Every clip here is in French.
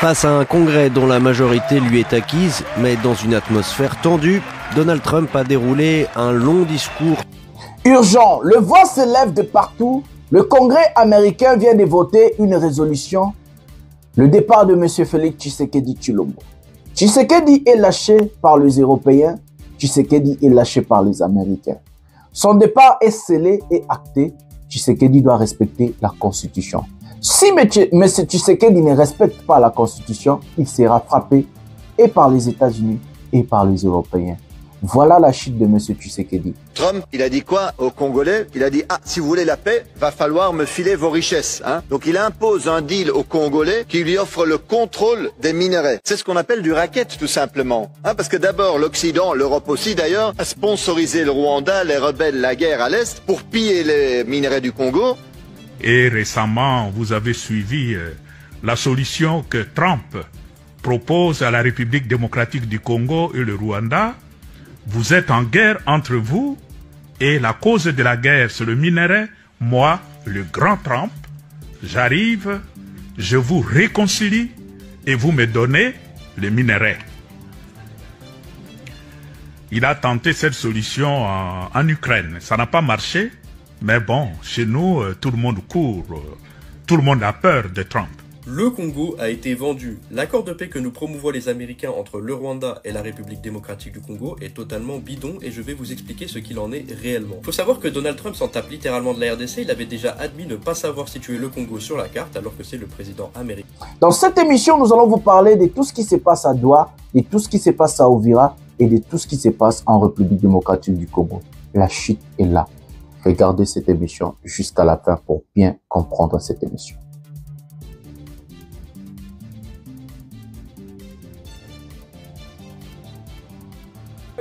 Face à un congrès dont la majorité lui est acquise, mais dans une atmosphère tendue, Donald Trump a déroulé un long discours. Urgent, le vent se lève de partout. Le Congrès américain vient de voter une résolution. Le départ de M. Félix Tshisekedi Tshilombo. Tshisekedi est lâché par les Européens. Tshisekedi est lâché par les Américains. Son départ est scellé et acté. Tshisekedi doit respecter la Constitution. Si M. Tshisekedi ne respecte pas la Constitution, il sera frappé et par les États-Unis et par les Européens. Voilà la chute de M. Tshisekedi. Trump, il a dit quoi aux Congolais? Il a dit, ah, si vous voulez la paix, va falloir me filer vos richesses. Hein. Donc il impose un deal aux Congolais qui lui offre le contrôle des minerais. C'est ce qu'on appelle du racket, tout simplement. Hein, parce que d'abord, l'Occident, l'Europe aussi d'ailleurs, a sponsorisé le Rwanda, les rebelles, la guerre à l'Est, pour piller les minerais du Congo. Et récemment, vous avez suivi la solution que Trump propose à la République démocratique du Congo et le Rwanda. Vous êtes en guerre entre vous et la cause de la guerre, c'est le minerai. Moi, le grand Trump, j'arrive, je vous réconcilie et vous me donnez le minerai. Il a tenté cette solution en Ukraine. Ça n'a pas marché, mais bon, chez nous, tout le monde court, tout le monde a peur de Trump. Le Congo a été vendu. L'accord de paix que nous promouvoient les Américains entre le Rwanda et la République démocratique du Congo est totalement bidon et je vais vous expliquer ce qu'il en est réellement. Il faut savoir que Donald Trump s'en tape littéralement de la RDC. Il avait déjà admis ne pas savoir situer le Congo sur la carte alors que c'est le président américain. Dans cette émission, nous allons vous parler de tout ce qui se passe à Douala, de tout ce qui se passe à Uvira et de tout ce qui se passe en République démocratique du Congo. La chute est là. Regardez cette émission jusqu'à la fin pour bien comprendre cette émission.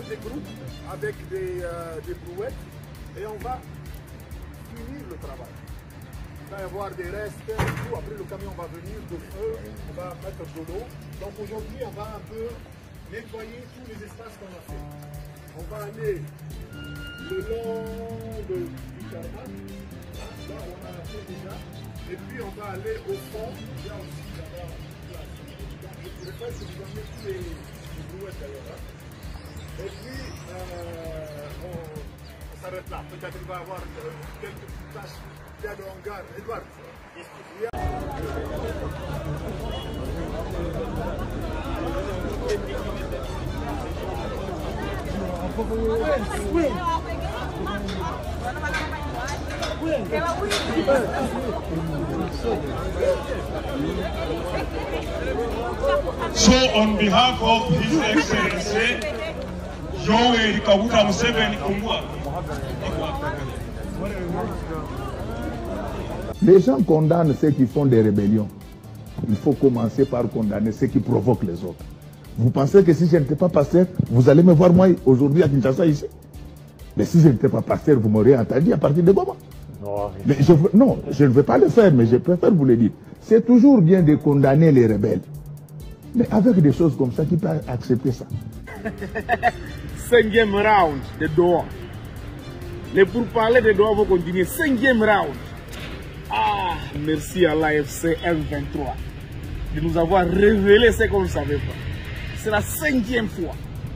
Des groupes avec des brouettes et on va finir le travail. Il va y avoir des restes, tout. Après le camion va venir de feu, on va mettre de l'eau. Donc aujourd'hui on va un peu nettoyer tous les espaces qu'on a fait. On va aller le long du carnaval, là on a fait déjà, et puis on va aller au fond, il y a aussi là-bas. Donc je préfère que vous amenez tous les brouettes d'ailleurs. Et puis, on s'arrête là. Peut-être qu'il va y avoir quelques petites tâches. Il y a de hangar. Edouard, So, on behalf of His Excellency, Yoweri Kaguta Museveni Kungwa. Les gens condamnent ceux qui font des rébellions. Il faut commencer par condamner ceux qui provoquent les autres. Vous pensez que si je n'étais pas pasteur, vous allez me voir moi aujourd'hui à Kinshasa ici? Mais si je n'étais pas pasteur, vous m'auriez entendu à partir de Goma. Mais non, je ne veux pas le faire, mais je préfère vous le dire. C'est toujours bien de condamner les rebelles. Mais avec des choses comme ça, qui peut accepter ça? 5e round de Doha. Les pourparlers de Doha vont continuer. 5e round. Ah, merci à l'AFC M23 de nous avoir révélé ce qu'on ne savait pas. C'est la 5e fois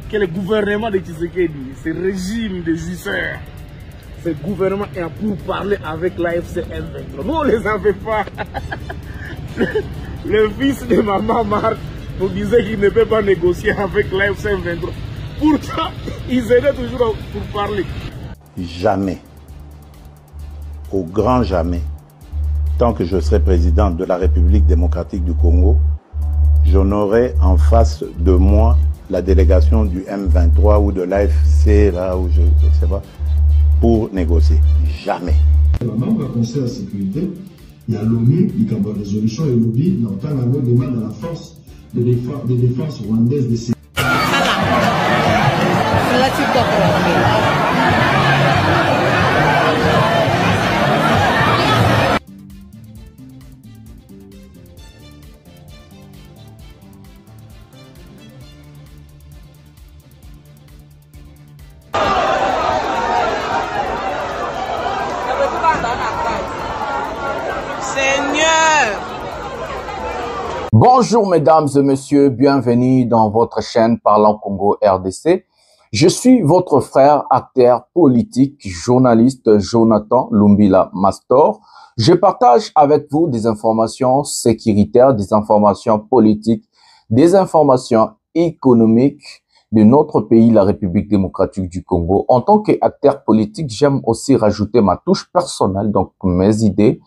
que le gouvernement de Tshisekedi, ce régime de jouisseurs, ce gouvernement est à pourparler avec l'AFC M23. Nous, on ne les avait pas. Le fils de Maman Marthe nous disait qu'il ne peut pas négocier avec l'AFC M23. Pourtant, ils aidaient toujours pour parler. Jamais, au grand jamais, tant que je serai président de la République démocratique du Congo, je n'aurai en face de moi la délégation du M23 ou de l'AFC, là où je ne sais pas, pour négocier. Jamais. Membre du Conseil de sécurité, il y a l'ONU, il y a une résolution et l'ONU, l'entend la demande à la force de défense rwandaise de sécurité. Bonjour mesdames et messieurs, bienvenue dans votre chaîne Parlant Congo RDC. Je suis votre frère, acteur politique, journaliste Jonathan Lumbila Mastor. Je partage avec vous des informations sécuritaires, des informations politiques, des informations économiques de notre pays, la République démocratique du Congo. En tant qu'acteur politique, j'aime aussi rajouter ma touche personnelle, donc mes idées.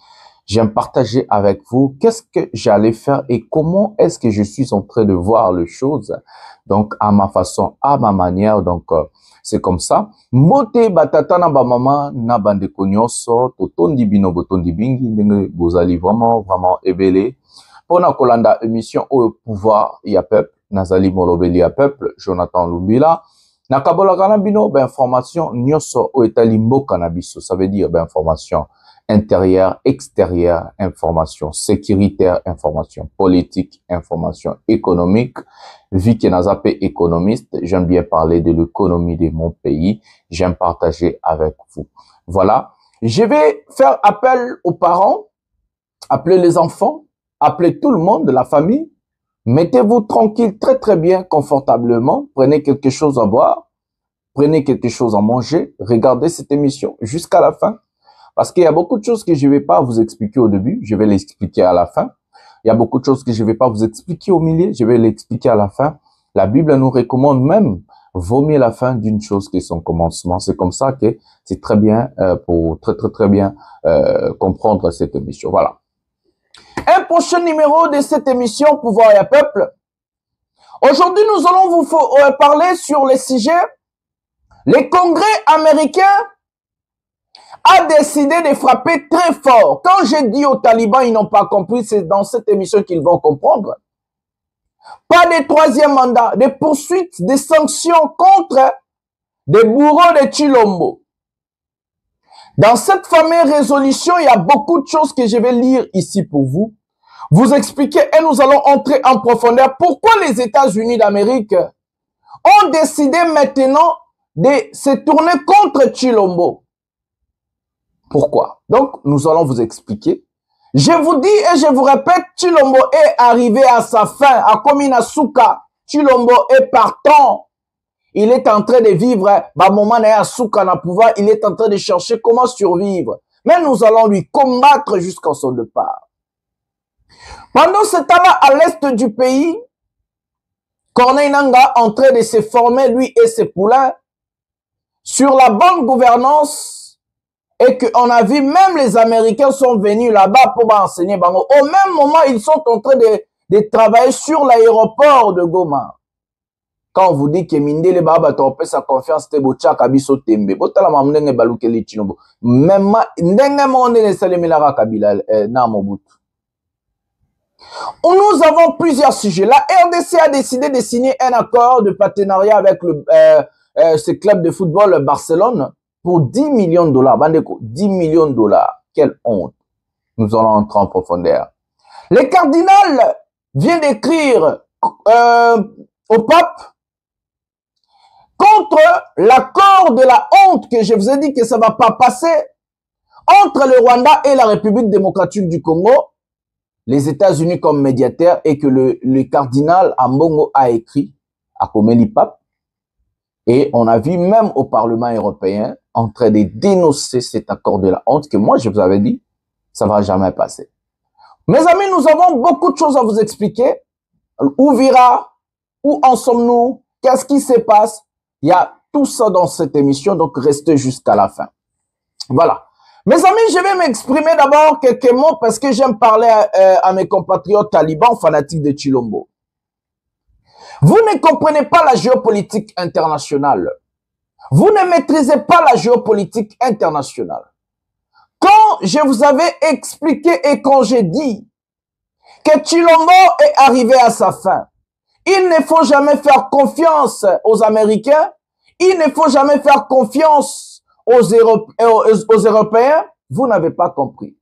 J'aime partager avec vous qu'est-ce que j'allais faire et comment est-ce que je suis en train de voir les choses. Donc, à ma façon, à ma manière. Donc, c'est comme ça. Mote batata na ba mama na bande konyoso totondi bino botondi bingi ndenge bozali vraiment ebele. Pona kolanda émission au pouvoir ya peuple, nazali molobeli ya peuple, Jonathan Lumbila. Na kabola kana bino ba information nyoso o etali mboka na biso, ça veut dire ba information intérieure, extérieure, information sécuritaire, information politique, information économique. Vu que nous sommes économistes, j'aime bien parler de l'économie de mon pays. J'aime partager avec vous. Voilà. Je vais faire appel aux parents, appeler les enfants, appeler tout le monde de la famille. Mettez-vous tranquille, très bien, confortablement. Prenez quelque chose à boire. Prenez quelque chose à manger. Regardez cette émission jusqu'à la fin. Parce qu'il y a beaucoup de choses que je ne vais pas vous expliquer au début, je vais l'expliquer à la fin. Il y a beaucoup de choses que je ne vais pas vous expliquer au milieu, je vais l'expliquer à la fin. La Bible nous recommande même, vaut mieux la fin d'une chose que son commencement. C'est comme ça que c'est très bien, pour très bien comprendre cette émission. Voilà. Un prochain numéro de cette émission, Pouvoir et Peuple. Aujourd'hui, nous allons vous parler sur le sujet, les congrès américains a décidé de frapper très fort. Quand j'ai dit aux talibans, ils n'ont pas compris, c'est dans cette émission qu'ils vont comprendre. Pas de troisième mandat, des poursuites, des sanctions contre des bourreaux de Chilombo. Dans cette fameuse résolution, il y a beaucoup de choses que je vais lire ici pour vous. Vous expliquer et nous allons entrer en profondeur pourquoi les États-Unis d'Amérique ont décidé maintenant de se tourner contre Chilombo. Pourquoi? Donc, nous allons vous expliquer. Je vous dis et je vous répète, Chilombo est arrivé à sa fin, à Komina Souka. Chilombo est partant. Il est en train de vivre, pouvoir, il est en train de chercher comment survivre. Mais nous allons lui combattre jusqu'à son départ. Pendant ce temps-là, à l'est du pays, Corneille Nangaa en train de se former, lui et ses poulains, sur la bonne gouvernance. Et qu'on a vu, même les Américains sont venus là-bas pour enseigner. Au même moment, ils sont en train de travailler sur l'aéroport de Goma. Quand on vous dit que Mindele Baba topé sa confiance, te bocha kabiso tembe. Botala mamnenge balukeli Chilombo. Même ndenge monde ne salemela Kabila na Mobutu. Nous avons plusieurs sujets. La RDC a décidé de signer un accord de partenariat avec ce club de football Barcelone. Pour 10 millions de dollars, Bandeko, 10 millions de dollars. Quelle honte. Nous allons entrer en profondeur. Le cardinal vient d'écrire au pape contre l'accord de la honte que je vous ai dit que ça va pas passer entre le Rwanda et la République démocratique du Congo, les États-Unis comme médiateurs et que le cardinal Ambongo a écrit à Komeli Pape. Et on a vu même au Parlement européen en train de dénoncer cet accord de la honte que moi je vous avais dit, ça va jamais passer. Mes amis, nous avons beaucoup de choses à vous expliquer. Où vira? Où en sommes-nous? Qu'est-ce qui se passe? Il y a tout ça dans cette émission, donc restez jusqu'à la fin. Voilà. Mes amis, je vais m'exprimer d'abord quelques mots parce que j'aime parler à mes compatriotes talibans fanatiques de Chilombo. Vous ne comprenez pas la géopolitique internationale. Vous ne maîtrisez pas la géopolitique internationale. Quand je vous avais expliqué et quand j'ai dit que Chilombo est arrivé à sa fin, il ne faut jamais faire confiance aux Américains, il ne faut jamais faire confiance aux Européens, vous n'avez pas compris.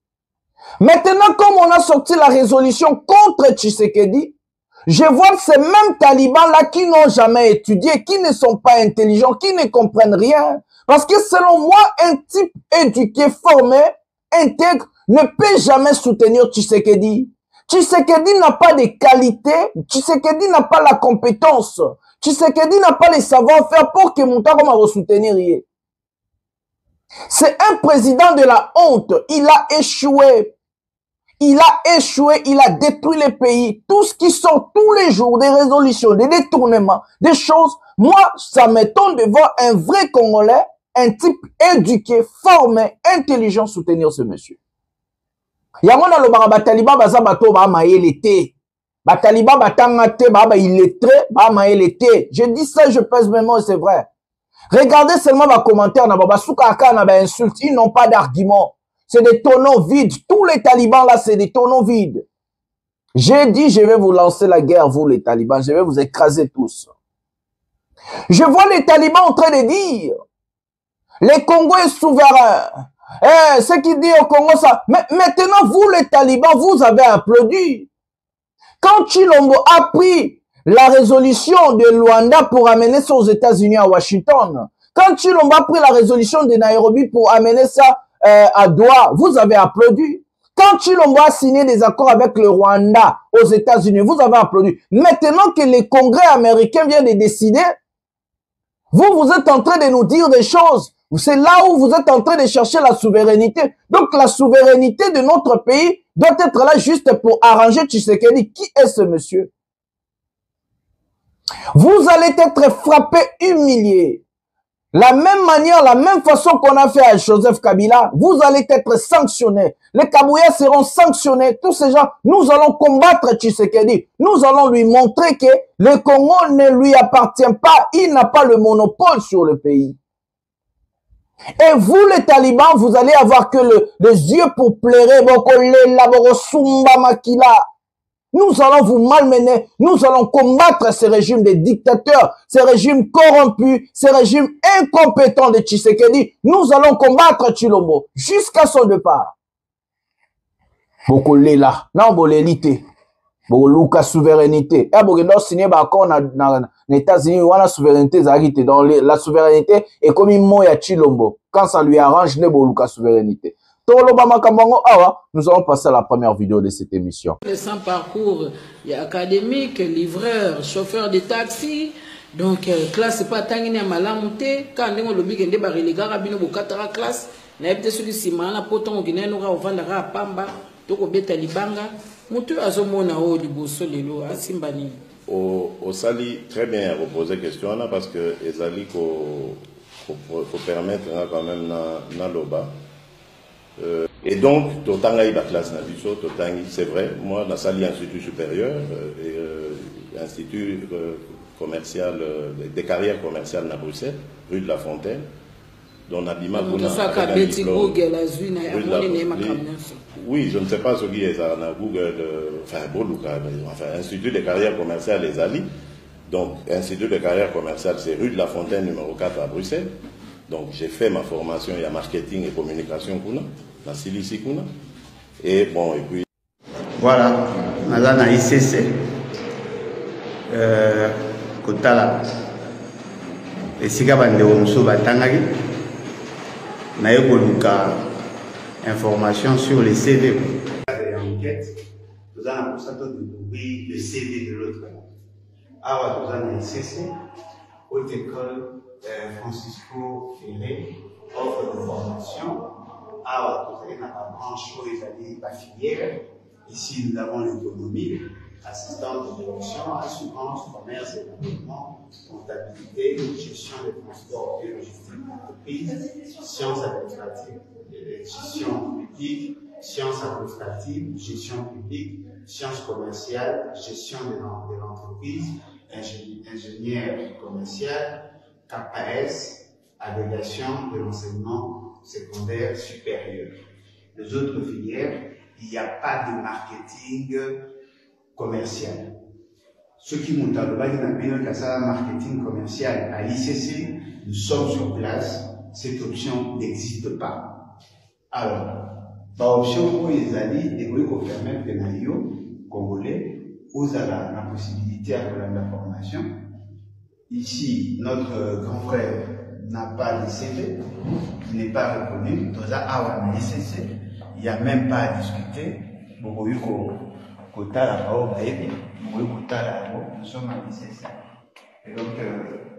Maintenant, comme on a sorti la résolution contre Tshisekedi, je vois ces mêmes talibans-là qui n'ont jamais étudié, qui ne sont pas intelligents, qui ne comprennent rien. Parce que selon moi, un type éduqué, formé, intègre, ne peut jamais soutenir Tshisekedi. Tshisekedi n'a pas de qualité, Tshisekedi n'a pas la compétence, Tshisekedi n'a pas les savoir-faire pour que Moutako m'a soutenir. C'est un président de la honte. Il a échoué. Il a échoué, il a détruit les pays. Tout ce qui sort tous les jours, des résolutions, des détournements, des choses. Moi, ça m'étonne de voir un vrai Congolais, un type éduqué, formé, intelligent soutenir ce monsieur. Yamona lo ba taliban baza bato ba maele te. Ba taliban batanga te ba illettré ba maele te. Je dis ça, je pèse mes mots, c'est vrai. Regardez seulement ma commentaire na ba souka aka na ba insulte, ils n'ont pas d'argument. C'est des tonneaux vides. Tous les talibans là, c'est des tonneaux vides. J'ai dit, je vais vous lancer la guerre, vous les talibans. Je vais vous écraser tous. Je vois les talibans en train de dire, les Congo est souverain. Eh, ce qui dit au Congo ça. Mais maintenant, vous les talibans, vous avez applaudi. Quand Chilombo a pris la résolution de Luanda pour amener ça aux États-Unis à Washington, quand Chilombo a pris la résolution de Nairobi pour amener ça à Doha, vous avez applaudi. Quand Chilombo a signé des accords avec le Rwanda aux États-Unis, vous avez applaudi. Maintenant que le Congrès américain vient de décider, vous êtes en train de nous dire des choses. C'est là où vous êtes en train de chercher la souveraineté. Donc la souveraineté de notre pays doit être là juste pour arranger Tshisekedi. Qui est ce monsieur? Vous allez être frappé, humilié. La même manière, la même façon qu'on a fait à Joseph Kabila, vous allez être sanctionnés. Les Kabouyas seront sanctionnés. Tous ces gens, nous allons combattre Tshisekedi. Nous allons lui montrer que le Congo ne lui appartient pas. Il n'a pas le monopole sur le pays. Et vous, les talibans, vous allez avoir que les yeux pour pleurer. Nous allons vous malmener. Nous allons combattre ces régimes de dictateurs, ces régimes corrompus, ces régimes incompétents de Tshisekedi. Nous allons combattre Chilombo jusqu'à son départ. Bokole là, non bolélité. Boluka souveraineté. Et Bokendo signé d'accord na États-Unis, on a souveraineté zarité. Dans la souveraineté est comme une mot à Chilombo. Quand ça lui arrange, ne boluka souveraineté. Nous allons passer à la première vidéo de cette émission. Les sans parcours académique, livreur, chauffeur de taxi, donc classe pas tangine à malamonté, quand on le big et les gars bino bokatara classe, n'a pas celui ci mana poton guinéen n'aura au vendara pamba, toko beta libanga, mutu azomona o liboso lelo asimbani. Au Sali, très bien reposer question là parce que Ezali faut permettre quand même na loba. Et donc, Totangaï la classe Nabiso, Totangaï, c'est vrai, moi, la salle institut supérieur, institut commercial, des carrières commerciales à Bruxelles, rue de la Fontaine, dont Nabima Gouna. Oui, je ne sais pas ce qui est ça, Google, enfin, institut de carrières commerciales les Ali. Donc, institut de carrières commerciales, c'est rue de la Fontaine, numéro 4 à Bruxelles. Donc, j'ai fait ma formation, il y a marketing et communication Kuna. La Silici Kuna. Et bon, et puis. Voilà, madame a ICC. Kotala. Et si vous avez batangari, na yekoluka information sur les CV. Enquête, nous avons pour ça de le CV de l'autre. Alors, nous avons ICC, haute école Francisco Ferré, offre de formation. Alors, vous avez la branche où ils allaient la filière. Ici, nous avons l'économie, assistance de direction, assurance, commerce et développement, comptabilité, gestion des transports et logistique d'entreprise, sciences administratives, gestion publique, sciences administratives, gestion publique, sciences commerciales, gestion de l'entreprise, ingénieur commercial, KPS, agrégation de l'enseignement secondaire supérieur. Les autres filières, il n'y a pas de marketing commercial. Ceux qui montent à le marketing commercial à l'ICC, nous sommes sur place, cette option n'existe pas. Alors, par option où ils allaient, et oui, qu'on permet que les Congolais, aux la possibilité à la formation. Ici, notre grand frère n'a pas de CV, il n'est pas reconnu, il n'y a même pas à discuter, beaucoup Kotala, nous sommes à ICC. Et donc,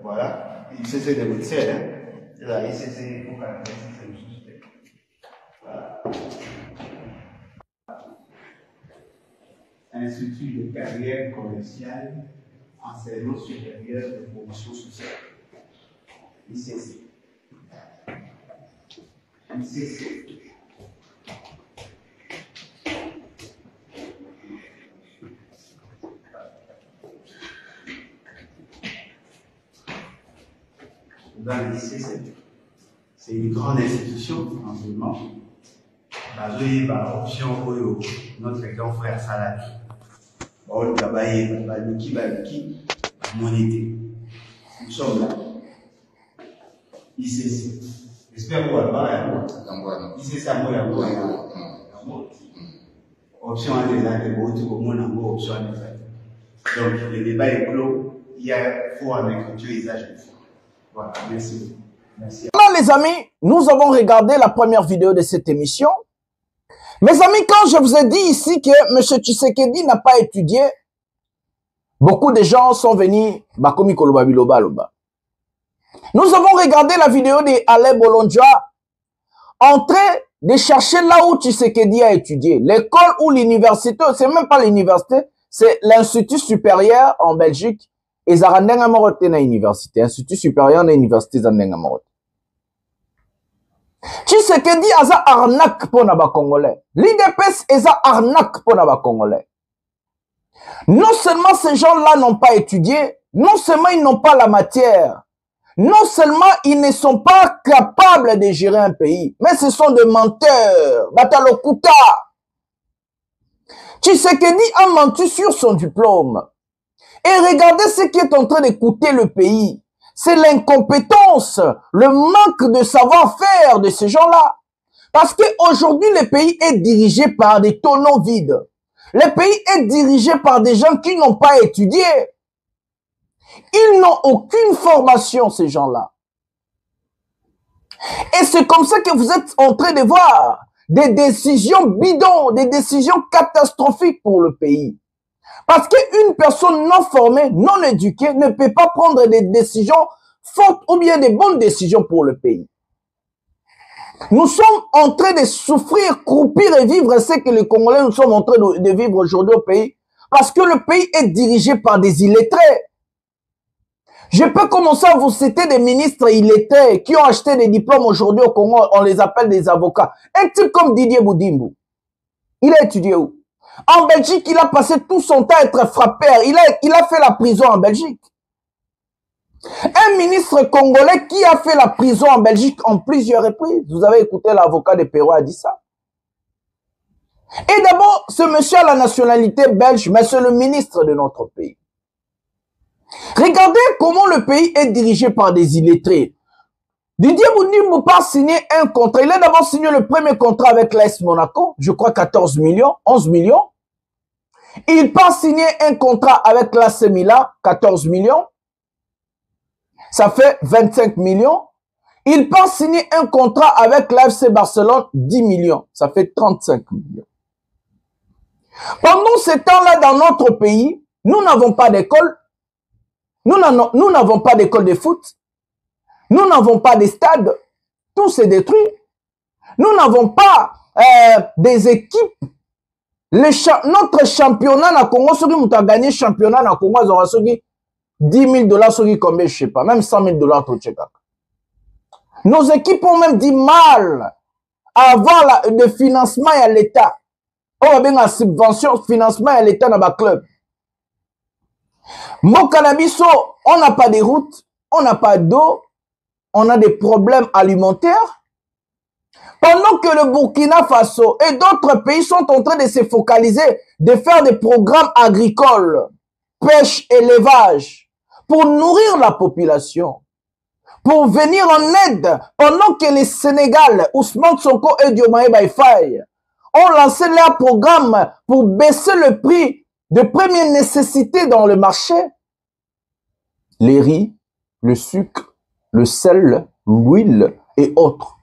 voilà, ICC de Bruxelles, la ICC pour voilà. Institut de carrière commerciale, enseignement supérieur de promotion sociale. ICC. ICC. Dans l'ICC, c'est une grande institution d'enseignement. Basée sur l'option de notre grand frère Salami. Nous sommes là. ICC. J'espère que vous allez ICC, c'est option à des actes de option à des actes. Donc, le débat est clos. Il y a faux en écriture et usage de faux. Voilà, merci. Merci. Voilà, les amis, nous avons regardé la première vidéo de cette émission. Mes amis, quand je vous ai dit ici que M. Tshisekedi n'a pas étudié, beaucoup de gens sont venus Bakomi Koloba Biloba Loba. Nous avons regardé la vidéo de Ale Bolondja en train de chercher là où Tshisekedi a étudié. L'école ou l'université, c'est même pas l'université, c'est l'Institut supérieur en Belgique. Et Zarandenga Morote na université, Institut supérieur na université Zarandenga Morote. Tshisekedi aza arnaque pour naba Congolais. L'IDPS eza arnaque pour naba Congolais. Non seulement ces gens-là n'ont pas étudié, non seulement ils n'ont pas la matière, non seulement ils ne sont pas capables de gérer un pays, mais ce sont des menteurs. Batalokuta. Tshisekedi a menti sur son diplôme. Et regardez ce qui est en train de coûter le pays. C'est l'incompétence, le manque de savoir-faire de ces gens-là. Parce qu'aujourd'hui, le pays est dirigé par des tonneaux vides. Le pays est dirigé par des gens qui n'ont pas étudié. Ils n'ont aucune formation, ces gens-là. Et c'est comme ça que vous êtes en train de voir des décisions bidons, des décisions catastrophiques pour le pays. Parce qu'une personne non formée, non éduquée, ne peut pas prendre des décisions fortes ou bien des bonnes décisions pour le pays. Nous sommes en train de souffrir, croupir et vivre ce que les Congolais nous sommes en train de vivre aujourd'hui au pays. Parce que le pays est dirigé par des illettrés. Je peux commencer à vous citer des ministres illettrés qui ont acheté des diplômes aujourd'hui au Congo, on les appelle des avocats. Un type comme Didier Boudimbo, il a étudié où? En Belgique, il a passé tout son temps à être frappeur. Il a fait la prison en Belgique. Un ministre congolais qui a fait la prison en Belgique en plusieurs reprises. Vous avez écouté l'avocat de Perrault a dit ça. Et d'abord, ce monsieur a la nationalité belge, mais c'est le ministre de notre pays. Regardez comment le pays est dirigé par des illettrés. Didier Boudimbo pas signé un contrat. Il a d'abord signé le premier contrat avec l'AS Monaco, je crois 14 millions, 11 millions. Il part signer un contrat avec l'AC Milan, 14 millions. Ça fait 25 millions. Il part signer un contrat avec l'AFC Barcelone, 10 millions. Ça fait 35 millions. Pendant ce temps-là, dans notre pays, nous n'avons pas d'école. Nous n'avons pas d'école de foot. Nous n'avons pas de stade. Tout s'est détruit. Nous n'avons pas des équipes. Notre championnat na Congo, ceux qui ont gagné championnat na Congo, ils auront ceux qui 10 000 $, ceux qui combien, je sais pas, même 100 000 $, tout tchèque. Nos équipes ont même du mal à avoir de financement à l'État. On a bien la subvention, financement à l'État dans le club. Mon cannabiso, on n'a pas de routes, on n'a pas d'eau, on a des problèmes alimentaires. Pendant que le Burkina Faso et d'autres pays sont en train de se focaliser, de faire des programmes agricoles, pêche, élevage, pour nourrir la population, pour venir en aide, pendant que les Sénégal, Ousmane Sonko et Diomaye Faye ont lancé leur programme pour baisser le prix de première nécessité dans le marché, les riz, le sucre, le sel, l'huile et autres.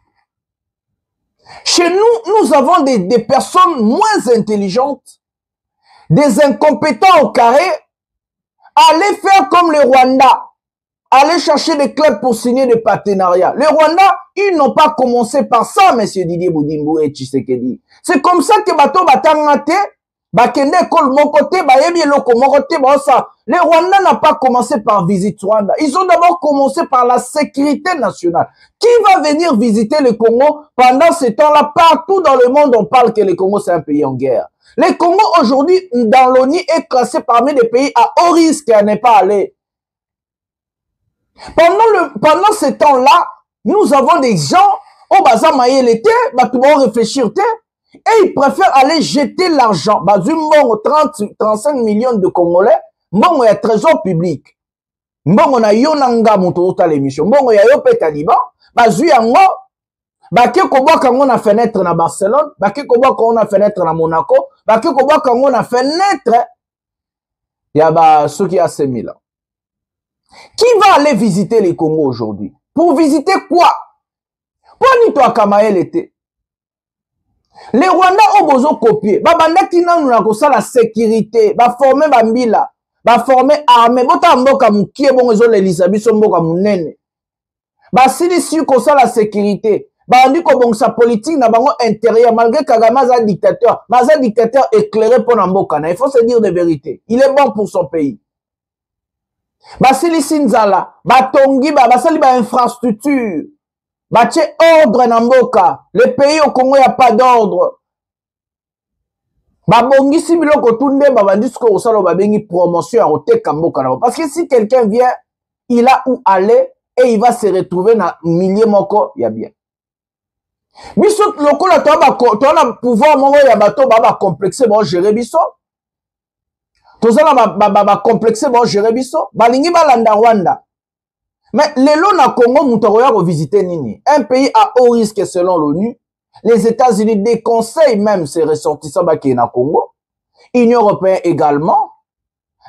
Chez nous, nous avons des personnes moins intelligentes, des incompétents au carré, allez faire comme le Rwanda. Allez chercher des clubs pour signer des partenariats. Le Rwanda, ils n'ont pas commencé par ça, monsieur Didier Boudimbo et Tshisekedi. C'est comme ça que bato batangate, bakende école mon côté, bayebi loko mon côté, ça. Le Rwanda n'a pas commencé par visiter Rwanda. Ils ont d'abord commencé par la sécurité nationale. Qui va venir visiter le Congo pendant ce temps-là? Partout dans le monde, on parle que le Congo, c'est un pays en guerre. Le Congo, aujourd'hui, dans l'ONU, est classé parmi les pays à haut risque à ne pas aller. Pendant ce temps-là, nous avons des gens, au bazar maïe l'été, bah, tout le monde réfléchir, et ils préfèrent aller jeter l'argent. Bah, du monde, 35 millions de Congolais, bon, il y a trésor public. Bon, on a yonanga moto à l'émission. Bon, il y a yopé taliban. Bah, du yango, bah, que koba quand on a fenêtre na Barcelone, bah, que koba quand on a fenêtre na Monaco, bah, que koba quand on a fenêtre, il y a bah, ceux qui a 5 000 ans. Qui va aller visiter les Congo aujourd'hui? Pour visiter quoi? Pour nito akamaye l'été. Les Rwandais ont besoin de copier. Babandaki nanu na kosa la sécurité. Ba former bambila. Ba former armée. Bota mboka mukie bon ezo l'Elisabeth so mboka munene. Ba sili si kosa la sécurité. Ba andi ko bon sa politique na bango intérieur malgré Kagame za dictateur. Maza dictateur éclairé pour na mboka na. Il faut se dire de vérité. Il est bon pour son pays. Basili Sinzala, Batongi, Basali ba infrastructure, Bache ordre Namboka. Le pays au Congo, il n'y a pas d'ordre. Babongi Similo Kotunde, Babandisco Osalo Babengi promotion à Rote Kamboka. Parce que si quelqu'un vient, il a où aller et il va se retrouver dans millier moko, il y a bien. Biso, loko la toa pouvoir mongo ya bato, baba complexé, bon, gérer biso. Tozala ba complexé bon gérer biso balingi balanda Rwanda mais lelo na Congo mutoya ko visiter nini un pays à haut risque selon l'ONU. Les États-Unis déconseillent même ses ressortissants qui na Congo. Union européenne également,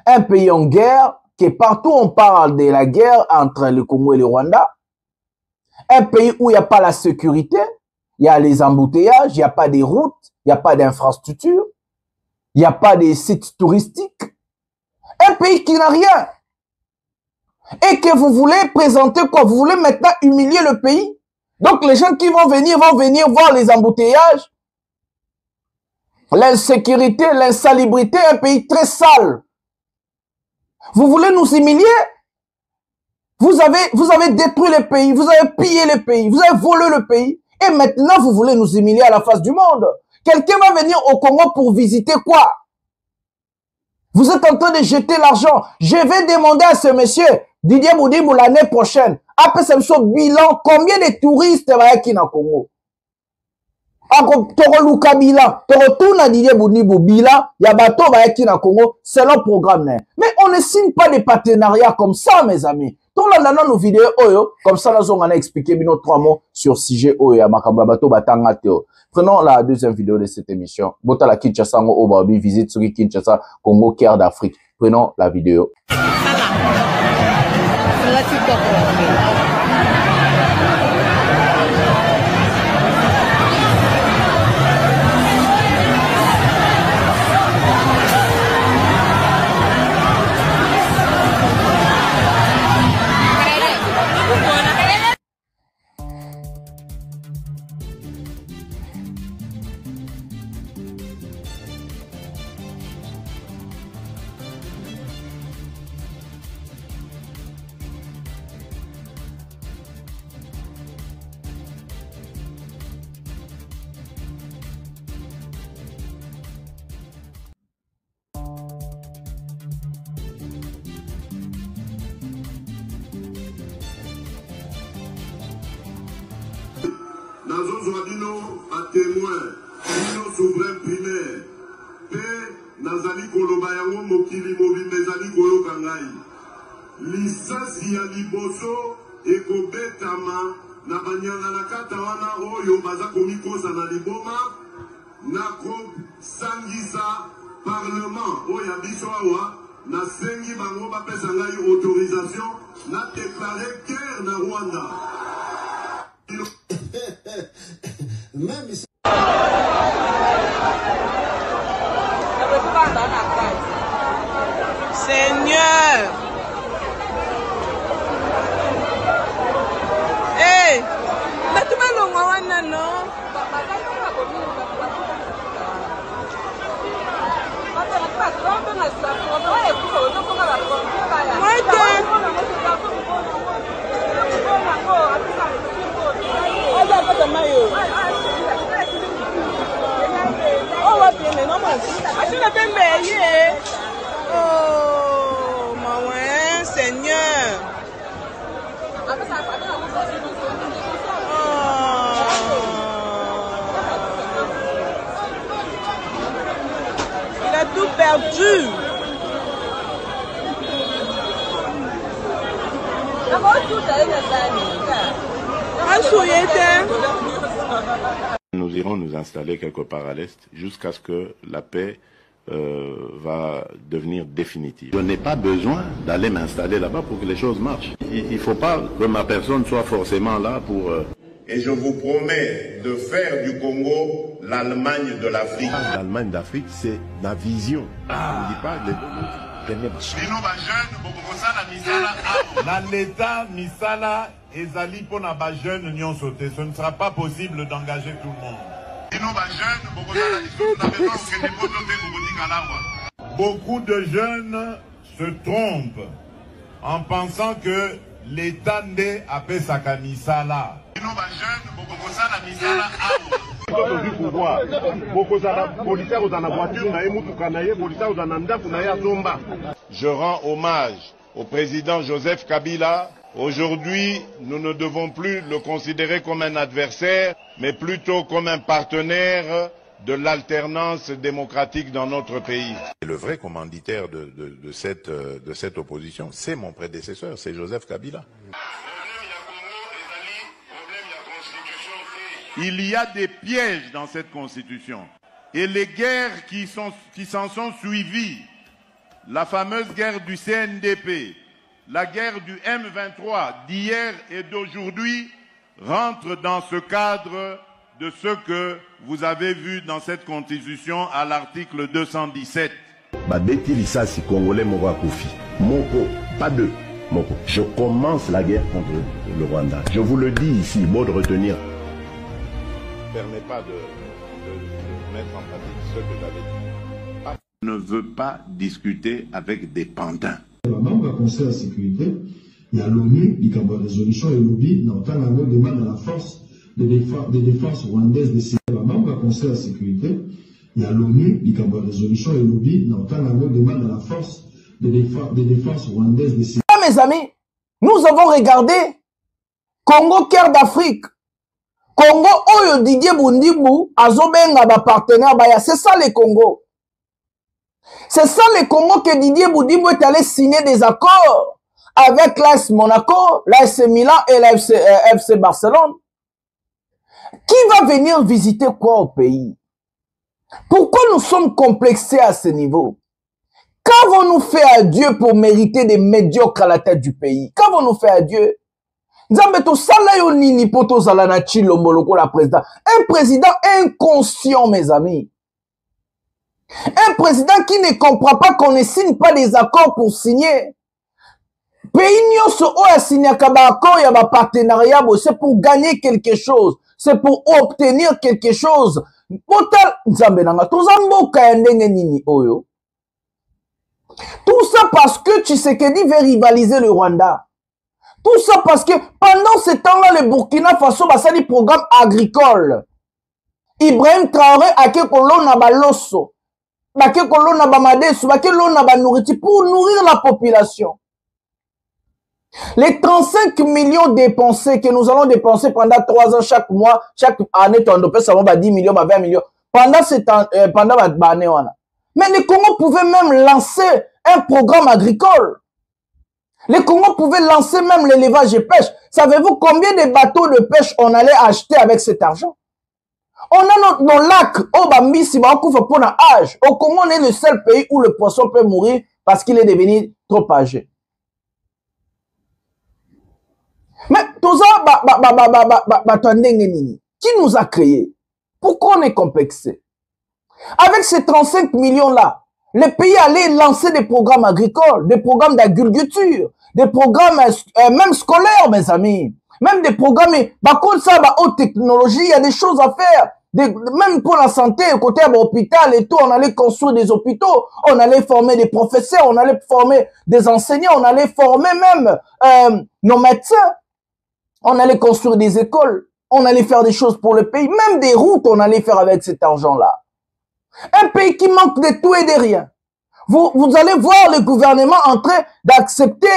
un pays en guerre que partout on parle de la guerre entre le Congo et le Rwanda, un pays où il n'y a pas la sécurité, il y a les embouteillages, il n'y a pas des routes, il n'y a pas d'infrastructures. Il n'y a pas de sites touristiques. Un pays qui n'a rien. Et que vous voulez présenter quoi? Vous voulez maintenant humilier le pays? Donc les gens qui vont venir voir les embouteillages, l'insécurité, l'insalubrité, un pays très sale. Vous voulez nous humilier? Vous avez détruit le pays, vous avez pillé le pays, vous avez volé le pays. Et maintenant vous voulez nous humilier à la face du monde. Quelqu'un va venir au Congo pour visiter quoi? Vous êtes en train de jeter l'argent. Je vais demander à ce monsieur, Didier Boudimbo, l'année prochaine, après ce bilan, combien de touristes va y avoir au Congo? Toro Luka bilan, Toro Tuna Didier Boudimbo bilan, Yabato va y avoir au Congo, c'est leur programme. Mais on ne signe pas des partenariats comme ça, mes amis. Tout le monde nos vidéos, comme ça, nous allons expliquer nos 3 mots sur sujet Oyo, Makababato Batanga Teo. Prenons la deuxième vidéo de cette émission. Bota la Kinshasa, Obabi, visite sur Kinshasa, Congo, Caire d'Afrique. Prenons la vidéo. nazozwa bino batémoin bino souverain primaire mpe nazali koloba yango mokili mobimba ezali koyoka ngai lisasi ya liboso ekobetama na banyanga na kata wana oyo baza komikosa na liboma nakosangisa parlement oyo ya biso awa nasengi bango bapesa ngai autorisation na déclare guerre na Rwanda. Même Oh, mon Seigneur. Il a tout perdu. Nous irons nous installer quelque part à l'Est jusqu'à ce que la paix va devenir définitive. Je n'ai pas besoin d'aller m'installer là-bas pour que les choses marchent. Il ne faut pas que ma personne soit forcément là pour... Et je vous promets de faire du Congo l'Allemagne de l'Afrique. L'Allemagne d'Afrique, c'est ma vision. Je ne dis pas... L'État misala ezali pour na ba jeune union sauté. Ce ne sera pas possible d'engager tout le monde. Beaucoup de jeunes se trompent en pensant que l'État n'est à Pesaka misala. Je rends hommage au président Joseph Kabila. Aujourd'hui, nous ne devons plus le considérer comme un adversaire, mais plutôt comme un partenaire de l'alternance démocratique dans notre pays. Le vrai commanditaire de cette opposition, c'est mon prédécesseur, c'est Joseph Kabila. Il y a des pièges dans cette constitution. Et les guerres qui s'en sont suivies, la fameuse guerre du CNDP, la guerre du M23 d'hier et d'aujourd'hui, rentrent dans ce cadre de ce que vous avez vu dans cette constitution à l'article 217. Congolais Moko, pas deux. Moko. Je commence la guerre contre le Rwanda. Je vous le dis ici, mot de retenir. Ne permet pas de mettre en pratique ce que j'avais dit. Je ne veux pas discuter avec des pantins. Membre du Conseil de sécurité, il y a l'ONU, il y a une résolution et lobby, dans le demande à la force de défense rwandaise de Syrie. Membre du Conseil de sécurité, il y a l'ONU, il y a une résolution et lobby, dans le demande à la force de défense rwandaise de Syrie. Mes amis, nous avons regardé Congo cœur d'Afrique. Congo oyo Didier Bundimbu azobenga ba partenaire baya, c'est ça les Congo. C'est ça les Congo que Didier Bundimbu est allé signer des accords avec l'AS Monaco, l'AS Milan et l'FC Barcelone. Qui va venir visiter quoi au pays? Pourquoi nous sommes complexés à ce niveau? Qu'avons-nous fait à Dieu pour mériter des médiocres à la tête du pays? Qu'avons-nous fait à Dieu? Un président inconscient, mes amis. Un président qui ne comprend pas qu'on ne signe pas des accords pour signer. Pays nyoso oya signé accord, ya ba partenariat, c'est pour gagner quelque chose, c'est pour obtenir quelque chose. Tout ça parce que Tshisekedi veut rivaliser le Rwanda. Tout ça parce que pendant ce temps-là, le Burkina Faso a des programmes agricoles. Ibrahim Traoré a que l'on a balosso, a que l'on a bamadesu, a que l'on a nourriture pour nourrir la population. Les 35 millions dépensés que nous allons dépenser pendant 3 ans chaque mois, chaque année, ça va 10 millions, 20 millions. Pendant ce temps, pendant l'année, mais les Congos pouvaient même lancer un programme agricole. Les Congos pouvaient lancer même l'élevage et pêche. Savez-vous combien de bateaux de pêche on allait acheter avec cet argent? On a nos lacs, au Bambisi, pour un âge. Au Congo, on est le seul pays où le poisson peut mourir parce qu'il est devenu trop âgé. Mais tout ça, qui nous a créé? Pourquoi on est complexé? Avec ces 35 millions-là, le pays allait lancer des programmes agricoles, des programmes d'agriculture, des programmes même scolaires, mes amis. Même des programmes, comme ça, haute technologie, il y a des choses à faire. Même pour la santé, côté de l'hôpital et tout, on allait construire des hôpitaux, on allait former des professeurs, on allait former des enseignants, on allait former même nos médecins. On allait construire des écoles, on allait faire des choses pour le pays, même des routes, on allait faire avec cet argent-là. Un pays qui manque de tout et de rien. Vous allez voir le gouvernement en train d'accepter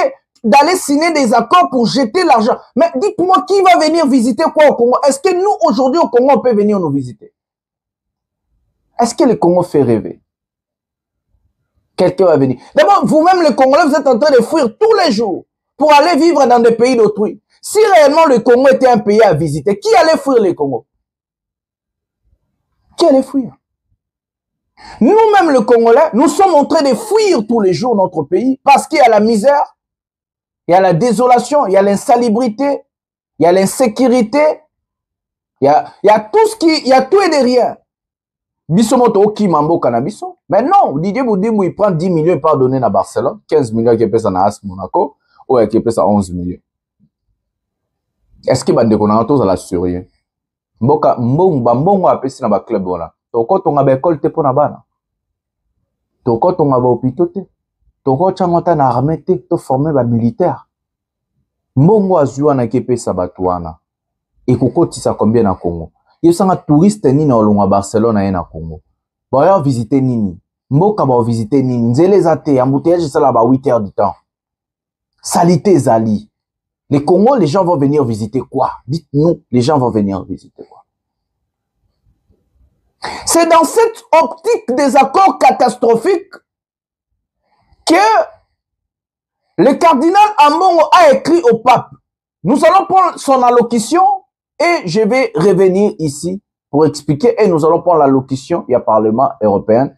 d'aller signer des accords pour jeter l'argent. Mais dites-moi, qui va venir visiter quoi au Congo? Est-ce que nous, aujourd'hui, au Congo, on peut venir nous visiter? Est-ce que le Congo fait rêver? Quelqu'un va venir. D'abord, vous-même, les Congolais, vous êtes en train de fuir tous les jours pour aller vivre dans des pays d'autrui. Si réellement le Congo était un pays à visiter, qui allait fuir le Congo? Qui allait fuir? Nous-mêmes, les Congolais, nous sommes en train de fuir tous les jours notre pays parce qu'il y a la misère, il y a la désolation, il y a l'insalubrité, il y a l'insécurité, il y a tout ce qui, il y a tout et de rien. Bissomoto qui mambo cannabiso. Mais non, Didier Boudimou, il prend 10 millions par donner à Barcelone, 15 millions qui pèsent à AS Monaco, ou qui pèsent à 11 millions. Est-ce que bande konato à la surien? Mboka mbongo apesi na ba club wala. Toko tonga ba école te pona bana. Toko tonga ba hôpital te. Toko changota na armée te to former ba militaire. Mbongo azua na kepesa batuana. Et kokotisa combien na Congo? Yosanga touriste nini olonga Barcelone na Congo. Ba ya visiter nini? Mboka ba visiter nini? Nzele za te embouteillage ça là ba 8 heures du temps. Salité zali. Les Congo, les gens vont venir visiter quoi? Dites-nous, les gens vont venir visiter quoi? C'est dans cette optique des accords catastrophiques que le cardinal Ambongo a écrit au pape. Nous allons prendre son allocution et je vais revenir ici pour expliquer et nous allons prendre l'allocution. Il y a Parlement européen.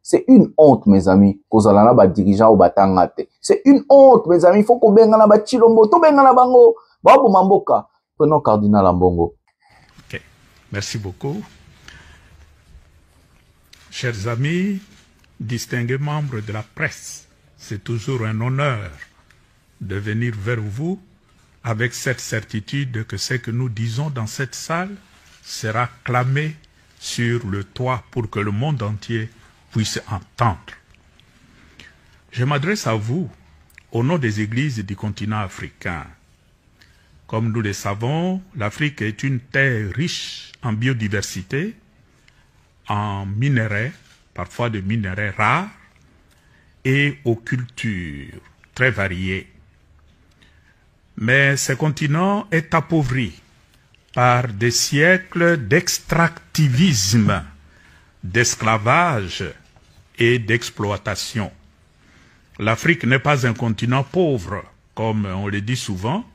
C'est une honte, mes amis, que dirigeants au batangate. C'est une honte, mes amis. Il faut qu'on benga na ba chilombo, to benga na bango. Babu mamboka. Prenons cardinal Ambongo. Ok. Merci beaucoup. Chers amis, distingués membres de la presse, c'est toujours un honneur de venir vers vous avec cette certitude que ce que nous disons dans cette salle sera clamé sur le toit pour que le monde entier puisse entendre. Je m'adresse à vous au nom des églises du continent africain. Comme nous le savons, l'Afrique est une terre riche en biodiversité, en minerais, parfois de minerais rares, et aux cultures très variées. Mais ce continent est appauvri par des siècles d'extractivisme, d'esclavage et d'exploitation. L'Afrique n'est pas un continent pauvre, comme on le dit souvent,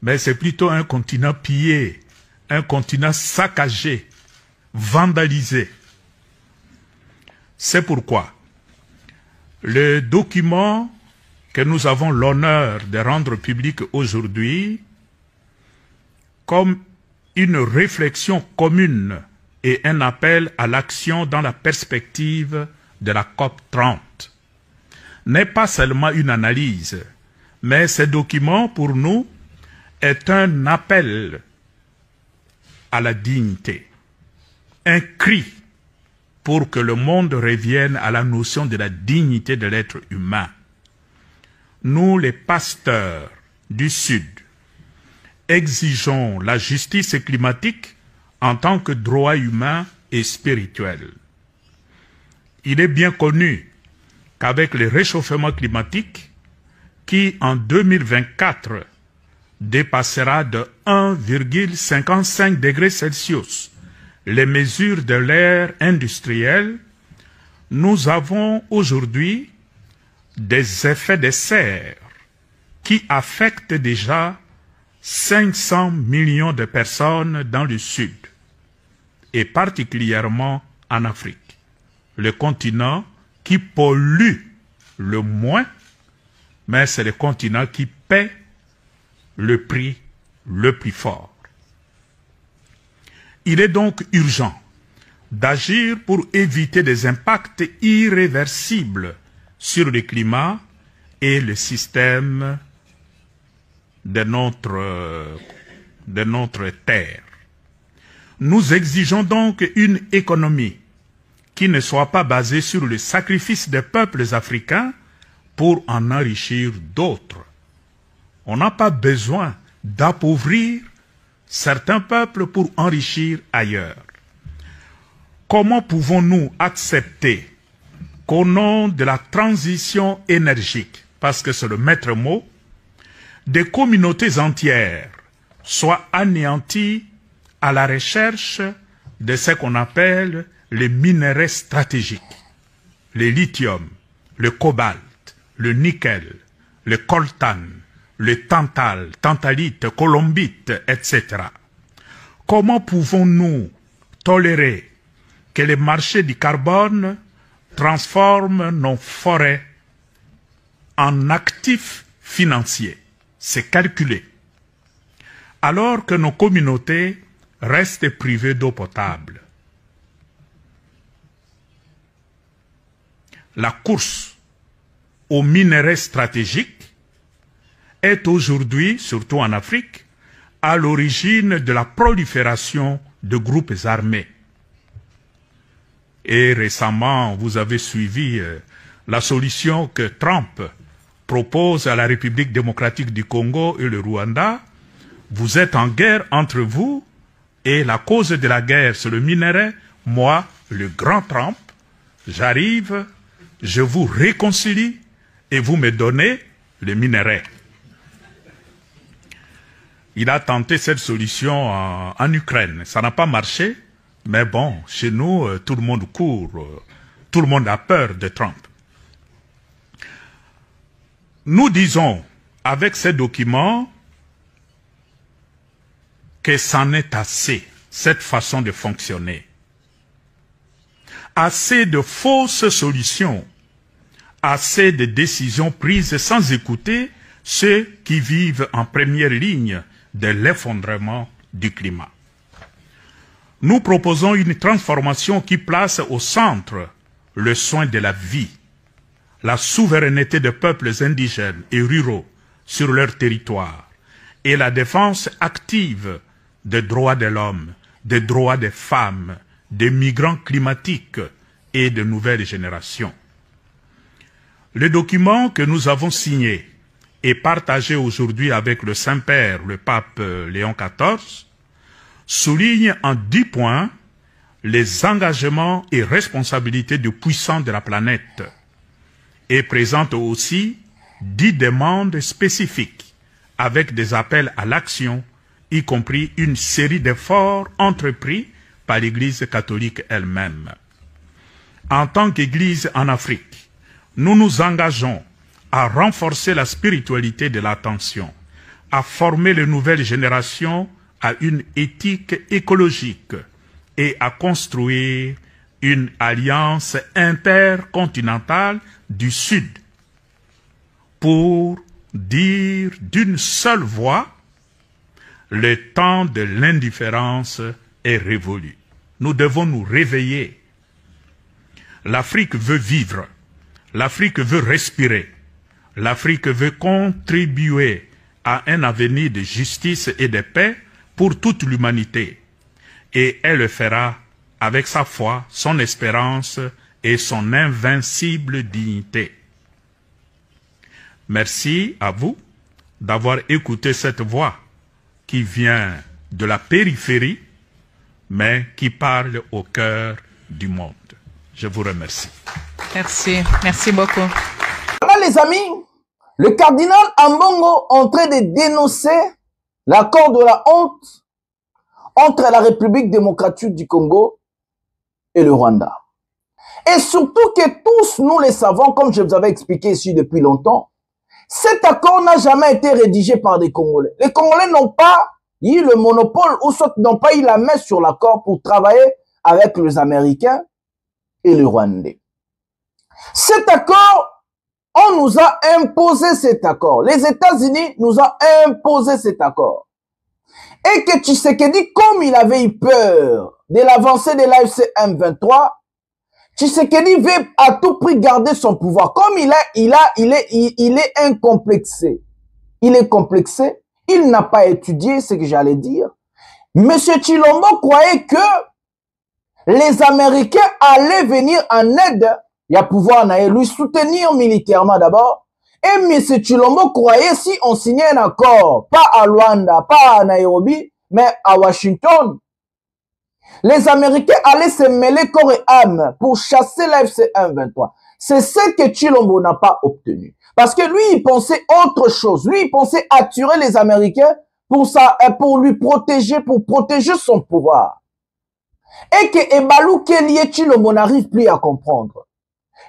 mais c'est plutôt un continent pillé, un continent saccagé, vandalisé. C'est pourquoi le document que nous avons l'honneur de rendre public aujourd'hui, comme une réflexion commune et un appel à l'action dans la perspective de la COP 30, n'est pas seulement une analyse, mais ce document, pour nous, est un appel à la dignité, un cri pour que le monde revienne à la notion de la dignité de l'être humain. Nous, les pasteurs du Sud, exigeons la justice climatique en tant que droit humain et spirituel. Il est bien connu qu'avec le réchauffement climatique, qui en 2024 dépassera de 1,55 degrés Celsius les mesures de l'ère industrielle, nous avons aujourd'hui des effets de serre qui affectent déjà 500 millions de personnes dans le Sud, et particulièrement en Afrique, le continent qui pollue le moins, mais c'est le continent qui paie le prix le plus fort. Il est donc urgent d'agir pour éviter des impacts irréversibles sur le climat et le système de notre terre. Nous exigeons donc une économie qui ne soit pas basée sur le sacrifice des peuples africains pour en enrichir d'autres. On n'a pas besoin d'appauvrir certains peuples pour enrichir ailleurs. Comment pouvons-nous accepter qu'au nom de la transition énergique, parce que c'est le maître mot, des communautés entières soient anéanties à la recherche de ce qu'on appelle les minerais stratégiques, le lithium, le cobalt, le nickel, le coltan, le tantal, tantalite, colombite, etc. Comment pouvons-nous tolérer que les marchés du carbone transforment nos forêts en actifs financiers? C'est calculé. Alors que nos communautés restent privées d'eau potable. La course aux minerais stratégiques est aujourd'hui, surtout en Afrique, à l'origine de la prolifération de groupes armés. Et récemment, vous avez suivi la solution que Trump propose à la République démocratique du Congo et le Rwanda. Vous êtes en guerre entre vous, et la cause de la guerre, c'est le minerai. Moi, le grand Trump, j'arrive, je vous réconcilie, et vous me donnez le minerai. Il a tenté cette solution en Ukraine. Ça n'a pas marché, mais bon, chez nous, tout le monde court, tout le monde a peur de Trump. Nous disons, avec ces documents, que c'en est assez, cette façon de fonctionner. Assez de fausses solutions, assez de décisions prises sans écouter ceux qui vivent en première ligne de l'effondrement du climat. Nous proposons une transformation qui place au centre le soin de la vie, la souveraineté des peuples indigènes et ruraux sur leur territoire et la défense active des droits de l'homme, des droits des femmes, des migrants climatiques et de nouvelles générations. Le document que nous avons signé et partagé aujourd'hui avec le Saint-Père, le pape Léon XIV, souligne en 10 points les engagements et responsabilités des puissants de la planète et présente aussi 10 demandes spécifiques avec des appels à l'action, y compris une série d'efforts entrepris par l'Église catholique elle-même. En tant qu'Église en Afrique, nous nous engageons à renforcer la spiritualité de l'attention, à former les nouvelles générations à une éthique écologique et à construire une alliance intercontinentale du Sud pour dire d'une seule voix: le temps de l'indifférence est révolu. Nous devons nous réveiller. L'Afrique veut vivre. L'Afrique veut respirer. L'Afrique veut contribuer à un avenir de justice et de paix pour toute l'humanité. Et elle le fera avec sa foi, son espérance et son invincible dignité. Merci à vous d'avoir écouté cette voix qui vient de la périphérie, mais qui parle au cœur du monde. Je vous remercie. Merci. Merci beaucoup. Voilà les amis, le cardinal Ambongo en train de dénoncer l'accord de la honte entre la République démocratique du Congo et le Rwanda. Et surtout que tous nous le savons, comme je vous avais expliqué ici depuis longtemps, cet accord n'a jamais été rédigé par des Congolais. Les Congolais n'ont pas eu le monopole ou soit n'ont pas eu la main sur l'accord pour travailler avec les Américains et les Rwandais. Cet accord, on nous a imposé cet accord. Les États-Unis nous ont imposé cet accord. Et que Tshisekedi, comme il avait eu peur de l'avancée de l'AFC M23, Tshisekedi veut à tout prix garder son pouvoir. Comme il est incomplexé. Il est complexé. il n'a pas étudié ce que j'allais dire. Monsieur Tshilombo croyait que les Américains allaient venir en aide, il y a pouvoir lui soutenir militairement d'abord. Et monsieur Tshilombo croyait si on signait un accord, pas à Luanda, pas à Nairobi, mais à Washington, les Américains allaient se mêler corps et âme pour chasser la FC-123. C'est ce que Tshilombo n'a pas obtenu. Parce que lui, il pensait autre chose. Lui, il pensait attirer les Américains pour lui protéger, pour protéger son pouvoir. Et que Ebalou Kélié Tshilombo n'arrive plus à comprendre.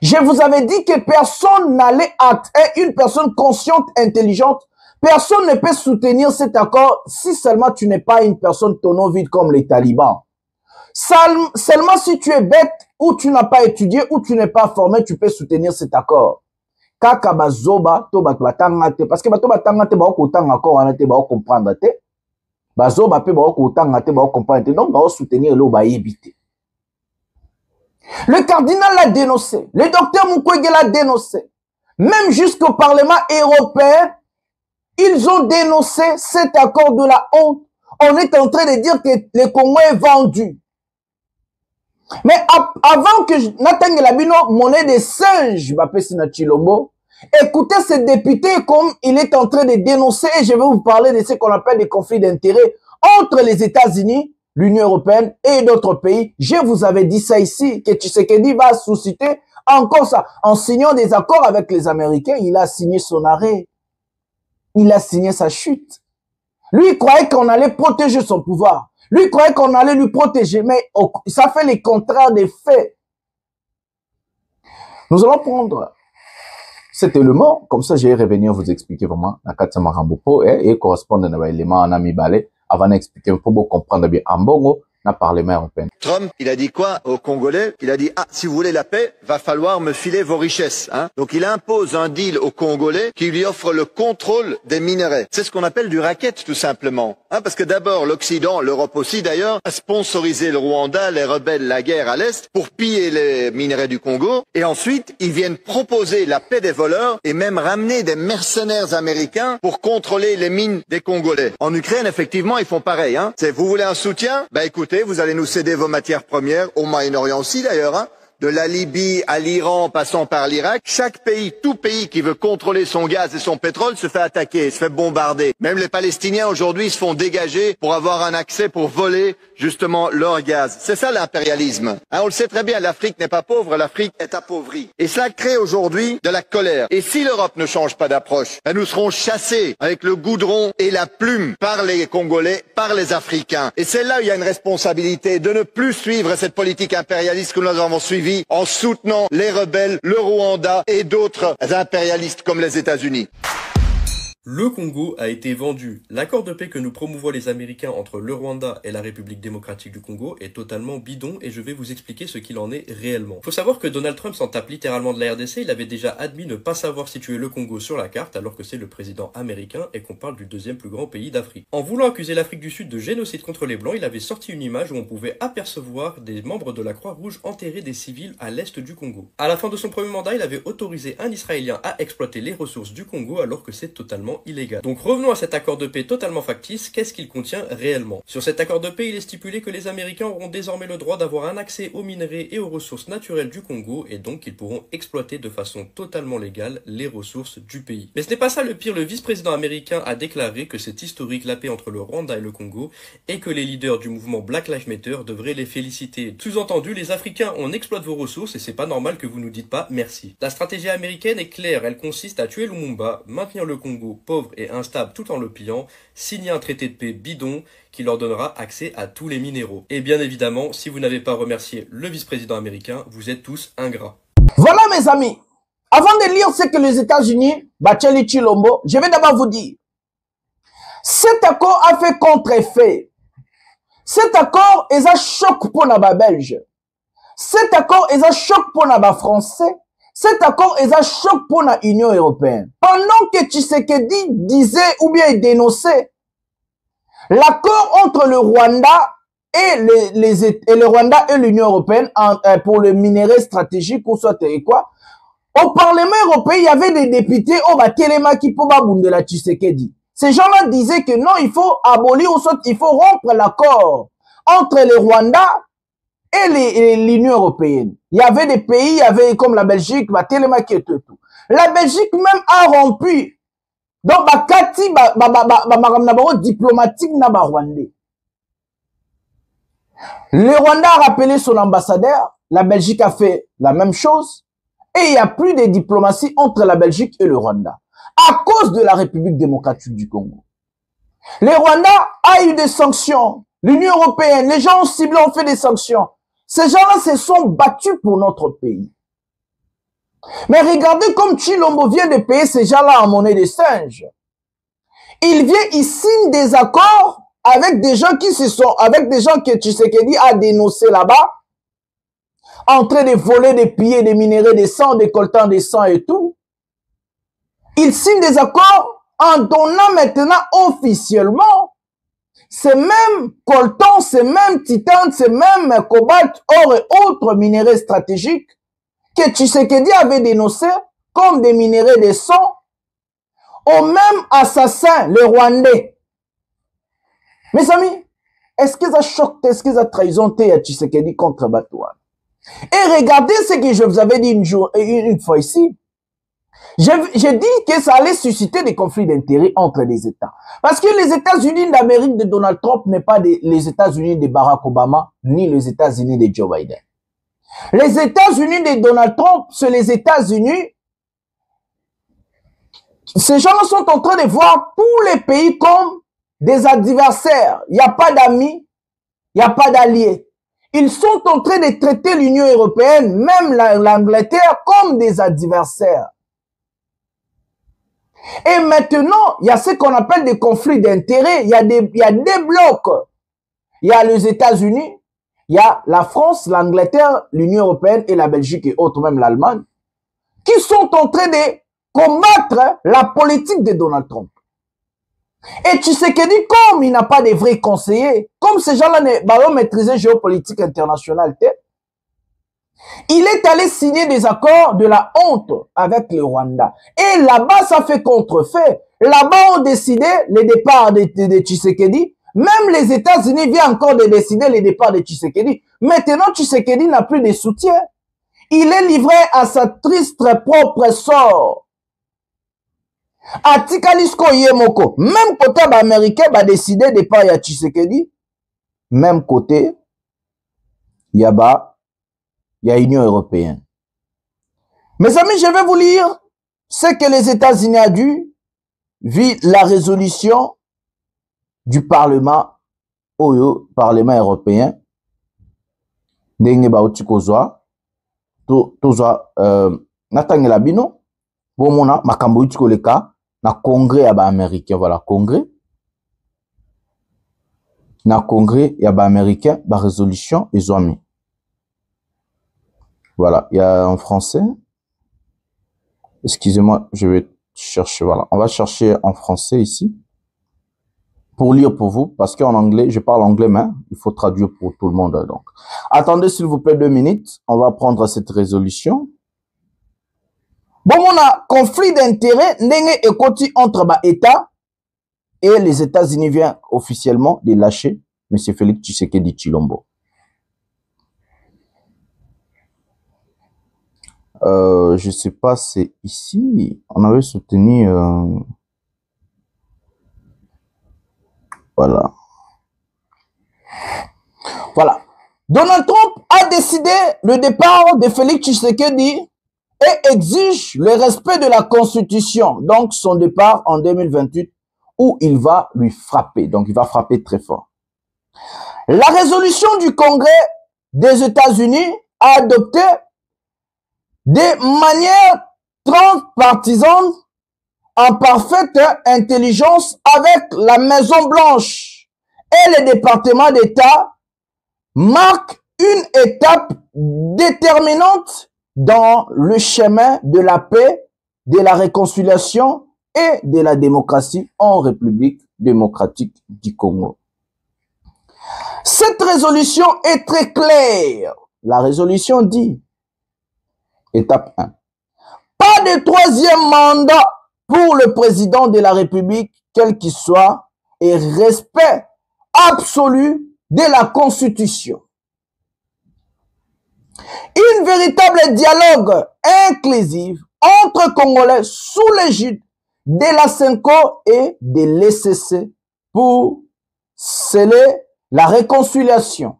Je vous avais dit que personne n'allait être une personne consciente, intelligente. Personne ne peut soutenir cet accord si seulement tu n'es pas une personne tonneau vide comme les talibans. Seulement si tu es bête, ou tu n'as pas étudié, ou tu n'es pas formé, tu peux soutenir cet accord. Kaka bazoba, to batanga te, parce que bato batanga te, ba okotanga accord, wana te, ba comprendre te. Bazoba pe ba okotanga te, ba comprendre te. Donc ba soutenir le ba yebite. Le cardinal l'a dénoncé, le docteur Mukwege l'a dénoncé. Même jusqu'au Parlement européen, ils ont dénoncé cet accord de la honte. On est en train de dire que le Congo est vendu. Mais avant que Nathan Labino, monnaie des singes, Tshilombo, écoutez ce député comme il est en train de dénoncer, et je vais vous parler de ce qu'on appelle des conflits d'intérêts entre les États-Unis, l'Union européenne et d'autres pays. Je vous avais dit ça ici, que Tshisekedi va susciter encore ça. En signant des accords avec les Américains, il a signé son arrêt. Il a signé sa chute. Lui, il croyait qu'on allait protéger son pouvoir. Lui, il croyait qu'on allait lui protéger, mais ça fait les contraires des faits. Nous allons prendre cet élément, comme ça, je vais revenir vous expliquer vraiment la Katsama Rambopo et correspondre à l'élément en ami balé avant d'expliquer pour vous comprendre bien en bongo. N'a Parlement européen. Trump, il a dit quoi aux Congolais? Il a dit, ah, si vous voulez la paix, va falloir me filer vos richesses. Hein. Donc il impose un deal aux Congolais qui lui offre le contrôle des minerais. C'est ce qu'on appelle du racket, tout simplement. Hein, parce que d'abord, l'Occident, l'Europe aussi d'ailleurs, a sponsorisé le Rwanda, les rebelles, la guerre à l'Est, pour piller les minerais du Congo. Et ensuite, ils viennent proposer la paix des voleurs et même ramener des mercenaires américains pour contrôler les mines des Congolais. En Ukraine, effectivement, ils font pareil. Hein. C'est, vous voulez un soutien? Bah écoutez, vous allez nous céder vos matières premières, au Moyen-Orient aussi d'ailleurs, hein, de la Libye à l'Iran, passant par l'Irak. Chaque pays, tout pays qui veut contrôler son gaz et son pétrole se fait attaquer, se fait bombarder. Même les Palestiniens aujourd'hui se font dégager pour avoir un accès pour voler justement leur gaz. C'est ça l'impérialisme. Hein, on le sait très bien, l'Afrique n'est pas pauvre, l'Afrique est appauvrie. Et cela crée aujourd'hui de la colère. Et si l'Europe ne change pas d'approche, nous serons chassés avec le goudron et la plume par les Congolais, par les Africains. Et c'est là où il y a une responsabilité de ne plus suivre cette politique impérialiste que nous avons suivie en soutenant les rebelles, le Rwanda et d'autres impérialistes comme les États-Unis. Le Congo a été vendu. L'accord de paix que nous promouvons les Américains entre le Rwanda et la République démocratique du Congo est totalement bidon et je vais vous expliquer ce qu'il en est réellement. Faut savoir que Donald Trump s'en tape littéralement de la RDC, il avait déjà admis ne pas savoir situer le Congo sur la carte alors que c'est le président américain et qu'on parle du deuxième plus grand pays d'Afrique. En voulant accuser l'Afrique du Sud de génocide contre les Blancs, il avait sorti une image où on pouvait apercevoir des membres de la Croix-Rouge enterrer des civils à l'est du Congo. À la fin de son premier mandat, il avait autorisé un Israélien à exploiter les ressources du Congo alors que c'est totalement illégal. Donc revenons à cet accord de paix totalement factice, qu'est-ce qu'il contient réellement? Sur cet accord de paix, il est stipulé que les Américains auront désormais le droit d'avoir un accès aux minerais et aux ressources naturelles du Congo et donc qu'ils pourront exploiter de façon totalement légale les ressources du pays. Mais ce n'est pas ça le pire, le vice-président américain a déclaré que c'est historique la paix entre le Rwanda et le Congo et que les leaders du mouvement Black Lives Matter devraient les féliciter. Sous-entendu, les Africains on exploite vos ressources et c'est pas normal que vous nous dites pas merci. La stratégie américaine est claire, elle consiste à tuer Lumumba, maintenir le Congo pauvre et instable tout en le pillant, signer un traité de paix bidon qui leur donnera accès à tous les minéraux. Et bien évidemment, si vous n'avez pas remercié le vice-président américain, vous êtes tous ingrats. Voilà mes amis, avant de lire ce que les États-Unis, Bacheli Tshilombo, je vais d'abord vous dire, cet accord a fait contre-effet. Cet accord est un choc pour les Belges. Cet accord est un choc pour les Français. Cet accord est un choc pour l'Union européenne. Pendant que Tshisekedi disait ou bien dénonçait l'accord entre le Rwanda et le Rwanda et l'Union européenne pour le minerai stratégique ou soit quoi, au Parlement européen, il y avait des députés au Batelema qui pouvaient abonder la Tshisekedi. Ces gens-là disaient que non, il faut abolir ou soit il faut rompre l'accord entre les Rwandais et l'Union européenne. Il y avait des pays, il y avait comme la Belgique, et tout. La Belgique même a rompu. Donc, bakati, diplomatique na Rwandais. Le Rwanda a rappelé son ambassadeur. La Belgique a fait la même chose. Et il n'y a plus de diplomatie entre la Belgique et le Rwanda. À cause de la République démocratique du Congo. Le Rwanda a eu des sanctions. L'Union européenne, les gens ont ciblé, ont fait des sanctions. Ces gens-là se sont battus pour notre pays. Mais regardez comme Tshilombo vient de payer ces gens-là en monnaie de singe. Il vient, il signe des accords avec des gens qui se sont, avec des gens que Tshisekedi a dénoncé là-bas, en train de voler, de piller, des minéraux, des sangs, des coltans, des sangs et tout. Il signe des accords en donnant maintenant officiellement ces mêmes coltans, ces mêmes titans, ces mêmes cobalt, or et autres minéraux stratégiques que Tshisekedi avait dénoncés comme des minéraux de sang aux mêmes assassins, les Rwandais. Mes amis, est-ce que ça choque, est-ce que ça trahison à Tshisekedi contre Batouane? Et regardez ce que je vous avais dit une fois ici. J'ai dit que ça allait susciter des conflits d'intérêts entre les États. Parce que les États-Unis d'Amérique de Donald Trump n'est pas les États-Unis de Barack Obama, ni les États-Unis de Joe Biden. Les États-Unis de Donald Trump, c'est les États-Unis. Ces gens sont en train de voir tous les pays comme des adversaires. Il n'y a pas d'amis, il n'y a pas d'alliés. Ils sont en train de traiter l'Union européenne, même l'Angleterre, comme des adversaires. Et maintenant, il y a ce qu'on appelle des conflits d'intérêts. Il y a des blocs. Il y a les États-Unis, il y a la France, l'Angleterre, l'Union européenne et la Belgique et autres, même l'Allemagne, qui sont en train de combattre la politique de Donald Trump. Et Tshisekedi, comme il n'a pas de vrais conseillers, comme ces gens-là ne vont pas maîtriser géopolitique internationale, il est allé signer des accords de la honte avec le Rwanda. Et là-bas, ça fait contrefait. Là-bas, on décidait le départ de Tshisekedi. Même les États-Unis viennent encore de décider le départ de Tshisekedi. Maintenant, Tshisekedi n'a plus de soutien. Il est livré à sa triste propre sort. Atikalisko Yemoko, même côté américain va décider de pas y a Tshisekedi, même côté il y a Union européenne. Mes amis, je vais vous lire ce que les États-Unis ont dû vu la résolution du Parlement Parlement européen ndenge bauti kozwa tozwa natangela bino bomona makambo uti koleka na congrès ya ba américain, voilà, congrès na congrès ya ba américain ba résolution ezwami. Voilà, il y a en français. Excusez-moi, je vais chercher, voilà, on va chercher en français ici pour lire pour vous, parce qu'en anglais, je parle anglais, mais il faut traduire pour tout le monde. Donc, attendez s'il vous plaît 2 minutes, on va prendre cette résolution. Bon, on a conflit d'intérêts entre l'État et les États-Unis viennent officiellement de lâcher M. Félix Tshisekedi Tshilombo. Je sais pas, c'est ici. On avait soutenu. Voilà. Voilà. Donald Trump a décidé le départ de Félix Tshisekedi et exige le respect de la Constitution. Donc, son départ en 2028, où il va lui frapper. Donc, il va frapper très fort. La résolution du Congrès des États-Unis a adopté de manière transpartisane en parfaite intelligence avec la Maison-Blanche et le département d'État marque une étape déterminante dans le chemin de la paix, de la réconciliation et de la démocratie en République démocratique du Congo. Cette résolution est très claire. La résolution dit, étape 1, pas de 3e mandat pour le président de la République quel qu'il soit, et respect absolu de la Constitution. Une véritable dialogue inclusif entre Congolais sous l'égide de la CENCO et de l'ECC pour sceller la réconciliation.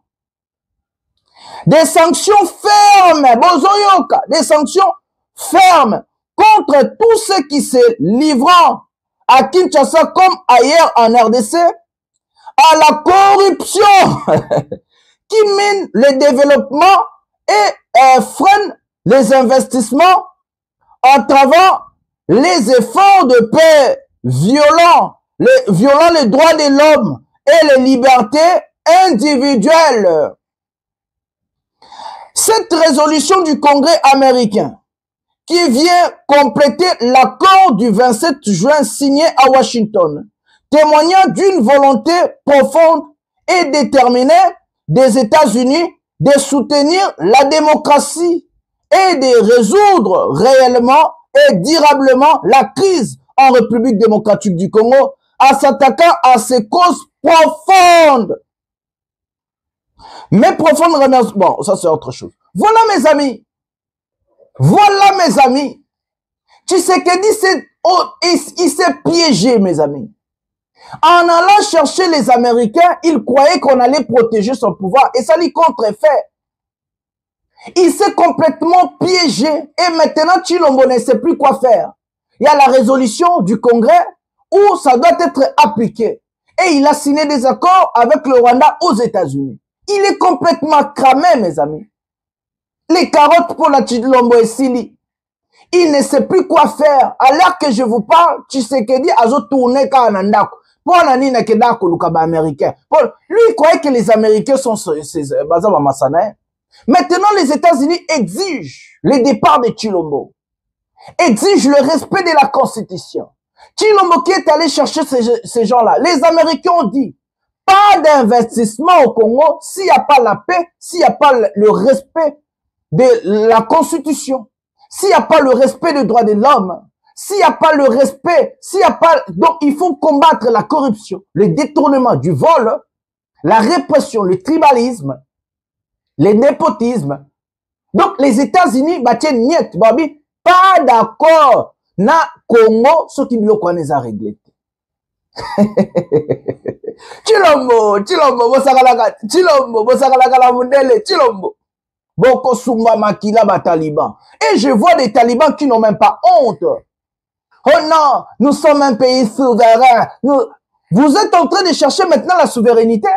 Des sanctions fermes, Bozoyoka, des sanctions fermes contre tous ceux qui se livrent à Kinshasa comme ailleurs en RDC à la corruption qui mine le développement et freine les investissements en travers les efforts de paix violant les droits de l'homme et les libertés individuelles. Cette résolution du Congrès américain qui vient compléter l'accord du 27 juin signé à Washington, témoignant d'une volonté profonde et déterminée des États-Unis de soutenir la démocratie et de résoudre réellement et durablement la crise en République démocratique du Congo en s'attaquant à ses causes profondes. Mais profondes, bon, ça c'est autre chose. Voilà mes amis. Voilà mes amis. Tshisekedi, il s'est piégé mes amis. En allant chercher les Américains, il croyait qu'on allait protéger son pouvoir et ça lui contrefait. Il s'est complètement piégé et maintenant Tshilombo ne sait plus quoi faire. Il y a la résolution du Congrès où ça doit être appliqué. Et il a signé des accords avec le Rwanda aux États-Unis. Il est complètement cramé mes amis. Les carottes pour la Tshilombo et Sili. Il ne sait plus quoi faire. À l'heure que je vous parle, Tshisekedi a tourné Kanandako. Pour Nanina Kedako, le américain. Lui, il croyait que les Américains sont Bazaba Massana. Maintenant, les États-Unis exigent le départ de Tshilombo. Exigent le respect de la Constitution. Tshilombo qui est allé chercher ces gens-là. Les Américains ont dit, pas d'investissement au Congo s'il n'y a pas la paix, s'il n'y a pas le respect de la Constitution, s'il n'y a pas le respect des droits de l'homme, s'il n'y a pas le respect, s'il n'y a pas... Donc, il faut combattre la corruption, le détournement du vol, la répression, le tribalisme, le népotisme. Donc, les États-Unis, bah, tiens, niet, babi, pas d'accord na Congo, ce qui nous connaît à régler. Tshilombo, Bosakalaga la Mundele, Tshilombo. Boko Sumba Makila ba Taliban. Et je vois des talibans qui n'ont même pas honte. Oh non, nous sommes un pays souverain. Vous êtes en train de chercher maintenant la souveraineté.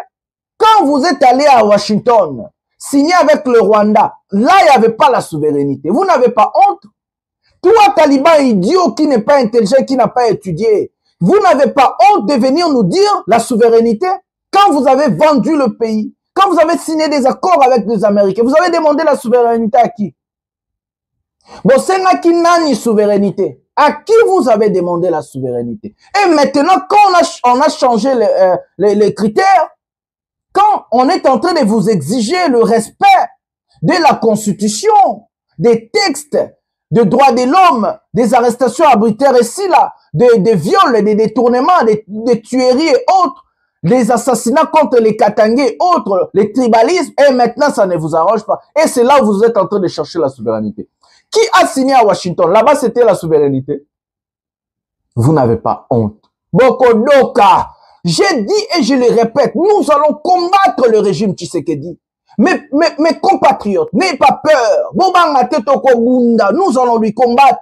Quand vous êtes allé à Washington, signé avec le Rwanda, là, il n'y avait pas la souveraineté. Vous n'avez pas honte. Toi, taliban idiot qui n'est pas intelligent, qui n'a pas étudié, vous n'avez pas honte de venir nous dire la souveraineté quand vous avez vendu le pays, quand vous avez signé des accords avec les Américains. Vous avez demandé la souveraineté à qui? Bon, c'est là qui n'a ni souveraineté. À qui vous avez demandé la souveraineté? Et maintenant, quand on a changé les critères, quand on est en train de vous exiger le respect de la Constitution, des textes, des droits de l'homme, des arrestations arbitraires ici, là, des viols, des détournements, des tueries et autres, les assassinats contre les Katangais et autres, les tribalismes, et maintenant ça ne vous arrange pas. Et c'est là où vous êtes en train de chercher la souveraineté. Qui a signé à Washington? Là-bas, c'était la souveraineté. Vous n'avez pas honte. Bokodoka, j'ai dit et je le répète, nous allons combattre le régime Tshisekedi. Mes compatriotes, n'ayez pas peur. Nous allons lui combattre.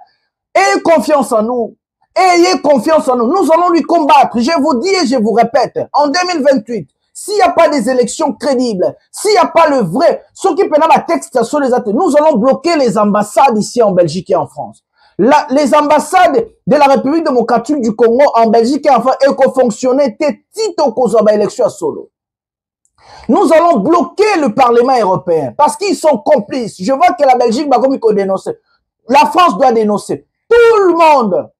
Ayez confiance en nous. Ayez confiance en nous. Nous allons lui combattre. Je vous dis et je vous répète, en 2028, s'il n'y a pas des élections crédibles, s'il n'y a pas le vrai, ceux qui prennent la texte sur les athées, nous allons bloquer les ambassades ici en Belgique et en France. Les ambassades de la République démocratique du Congo en Belgique et en France éco-fonctionnaient tito kozoba élection à solo. Nous allons bloquer le Parlement européen parce qu'ils sont complices. Je vois que la Belgique va comme il dénoncer. La France doit dénoncer. Tout le monde.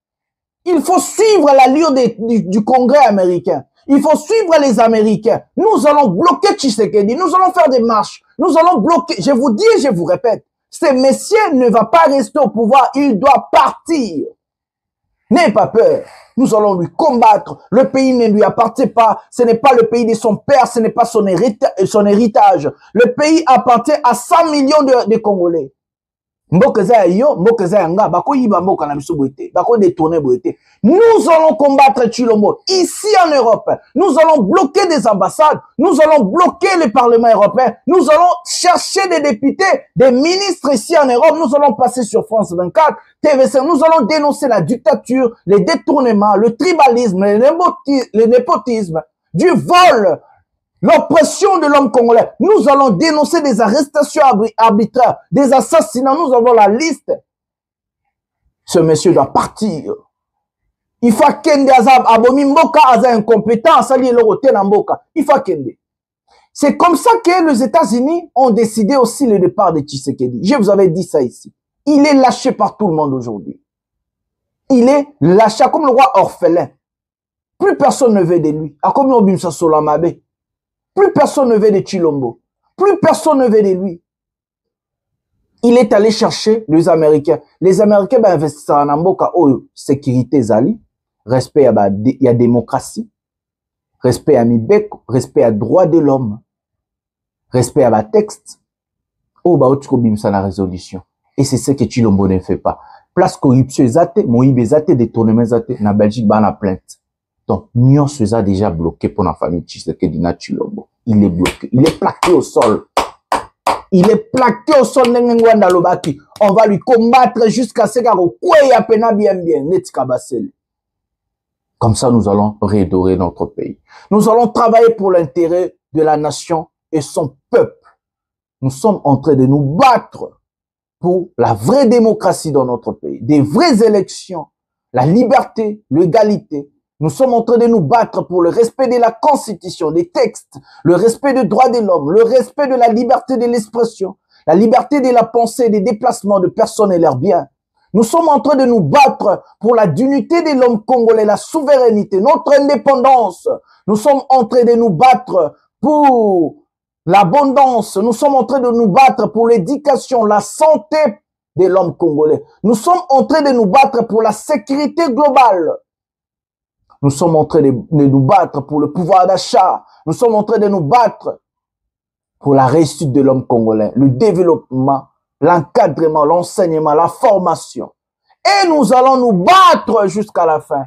Il faut suivre la ligne du Congrès américain. Il faut suivre les Américains. Nous allons bloquer Tshisekedi. Nous allons faire des marches. Nous allons bloquer. Je vous dis et je vous répète. Ce monsieur ne va pas rester au pouvoir. Il doit partir. N'ayez pas peur. Nous allons lui combattre. Le pays ne lui appartient pas. Ce n'est pas le pays de son père. Ce n'est pas son héritage. Le pays appartient à 100 millions de Congolais. Nous allons combattre Tshilombo ici en Europe. Nous allons bloquer des ambassades. Nous allons bloquer le Parlement européen. Nous allons chercher des députés, des ministres ici en Europe. Nous allons passer sur France 24, TVC. Nous allons dénoncer la dictature, les détournements, le tribalisme, le népotisme, du vol, l'oppression de l'homme congolais. Nous allons dénoncer des arrestations arbitraires, des assassinats. Nous avons la liste. Ce monsieur doit partir. Il faut kende abomi mboka aza incompétent, sali elorote na mboka. Il faut kende. C'est comme ça que les États-Unis ont décidé aussi le départ de Tshisekedi. Je vous avais dit ça ici. Il est lâché par tout le monde aujourd'hui. Il est lâché comme le roi orphelin. Plus personne ne veut de lui. Comme Obimsa Solamabe. Plus personne ne veut de Tshilombo. Plus personne ne veut de lui. Il est allé chercher les Américains. Les Américains investissent en mboka sécurité zali, respect à y a démocratie, respect à Mibeko, respect à droit de l'homme, respect à la texte. Bimsa la résolution. Et c'est ce que Tshilombo ne fait pas. Place corruption zate, Moïbe zate, détournement zate, na Belgique bana plainte. Donc, Nyon se a déjà bloqué pour la famille Tshisekedi na Tshilombo. Il est bloqué. Il est plaqué au sol. Il est plaqué au sol. On va lui combattre jusqu'à ce qu'il Comme ça, nous allons redorer notre pays. Nous allons travailler pour l'intérêt de la nation et son peuple. Nous sommes en train de nous battre pour la vraie démocratie dans notre pays. Des vraies élections. La liberté, l'égalité. Nous sommes en train de nous battre pour le respect de la Constitution, des textes, le respect des droits de l'homme, le respect de la liberté de l'expression, la liberté de la pensée, des déplacements de personnes et leurs biens. Nous sommes en train de nous battre pour la dignité de l'homme congolais, la souveraineté, notre indépendance. Nous sommes en train de nous battre pour l'abondance. Nous sommes en train de nous battre pour l'éducation, la santé de l'homme congolais. Nous sommes en train de nous battre pour la sécurité globale. Nous sommes en train de nous battre pour le pouvoir d'achat. Nous sommes en train de nous battre pour la réussite de l'homme congolais, le développement, l'encadrement, l'enseignement, la formation. Et nous allons nous battre jusqu'à la fin.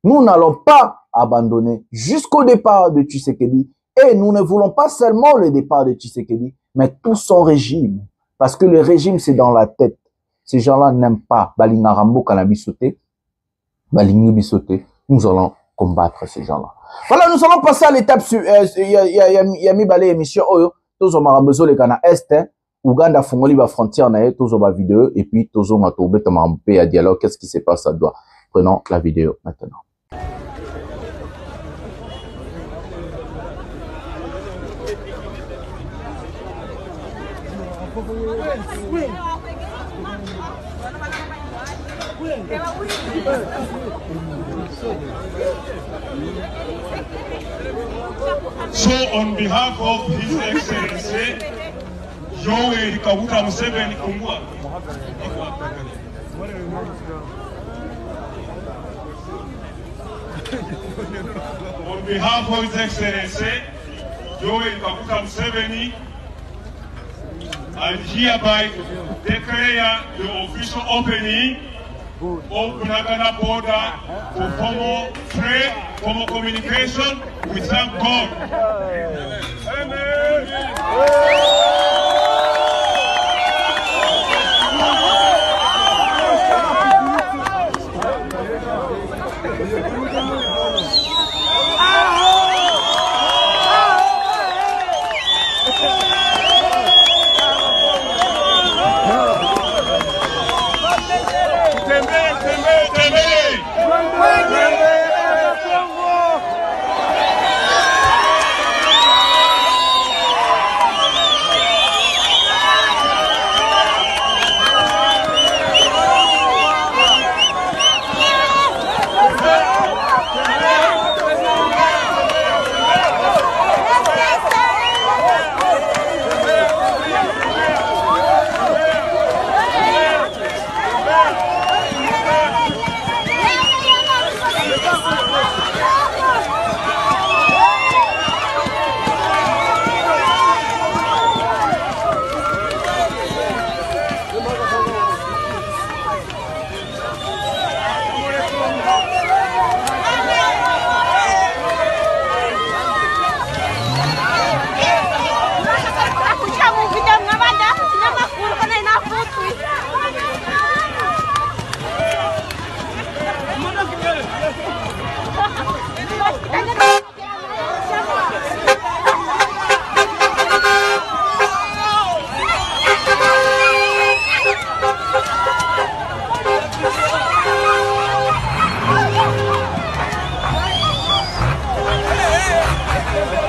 Nous n'allons pas abandonner jusqu'au départ de Tshisekedi. Et nous ne voulons pas seulement le départ de Tshisekedi, mais tout son régime. Parce que le régime, c'est dans la tête. Ces gens-là n'aiment pas Balingarambo Kanabisote, Balingi Bisote. Nous allons combattre ces gens-là. Voilà, nous allons passer à l'étape sur Yami Balé émission Oyo. Tous on m'a besoin les Ghana Est, Ouganda Fongoli va frontière nae, tous on va vidéo et puis tous on m'a trouvé tamampe à dialogue. Qu'est-ce qui se passe à doigt? Prenons la vidéo maintenant. So on behalf of His Excellency, Yoweri Kaguta Museveni Kungwa, on behalf of His Excellency, Yoweri Kaguta Museveni, I hereby declare the official opening of Bunagana border for formal trade, formal communication. We thank God. Amen.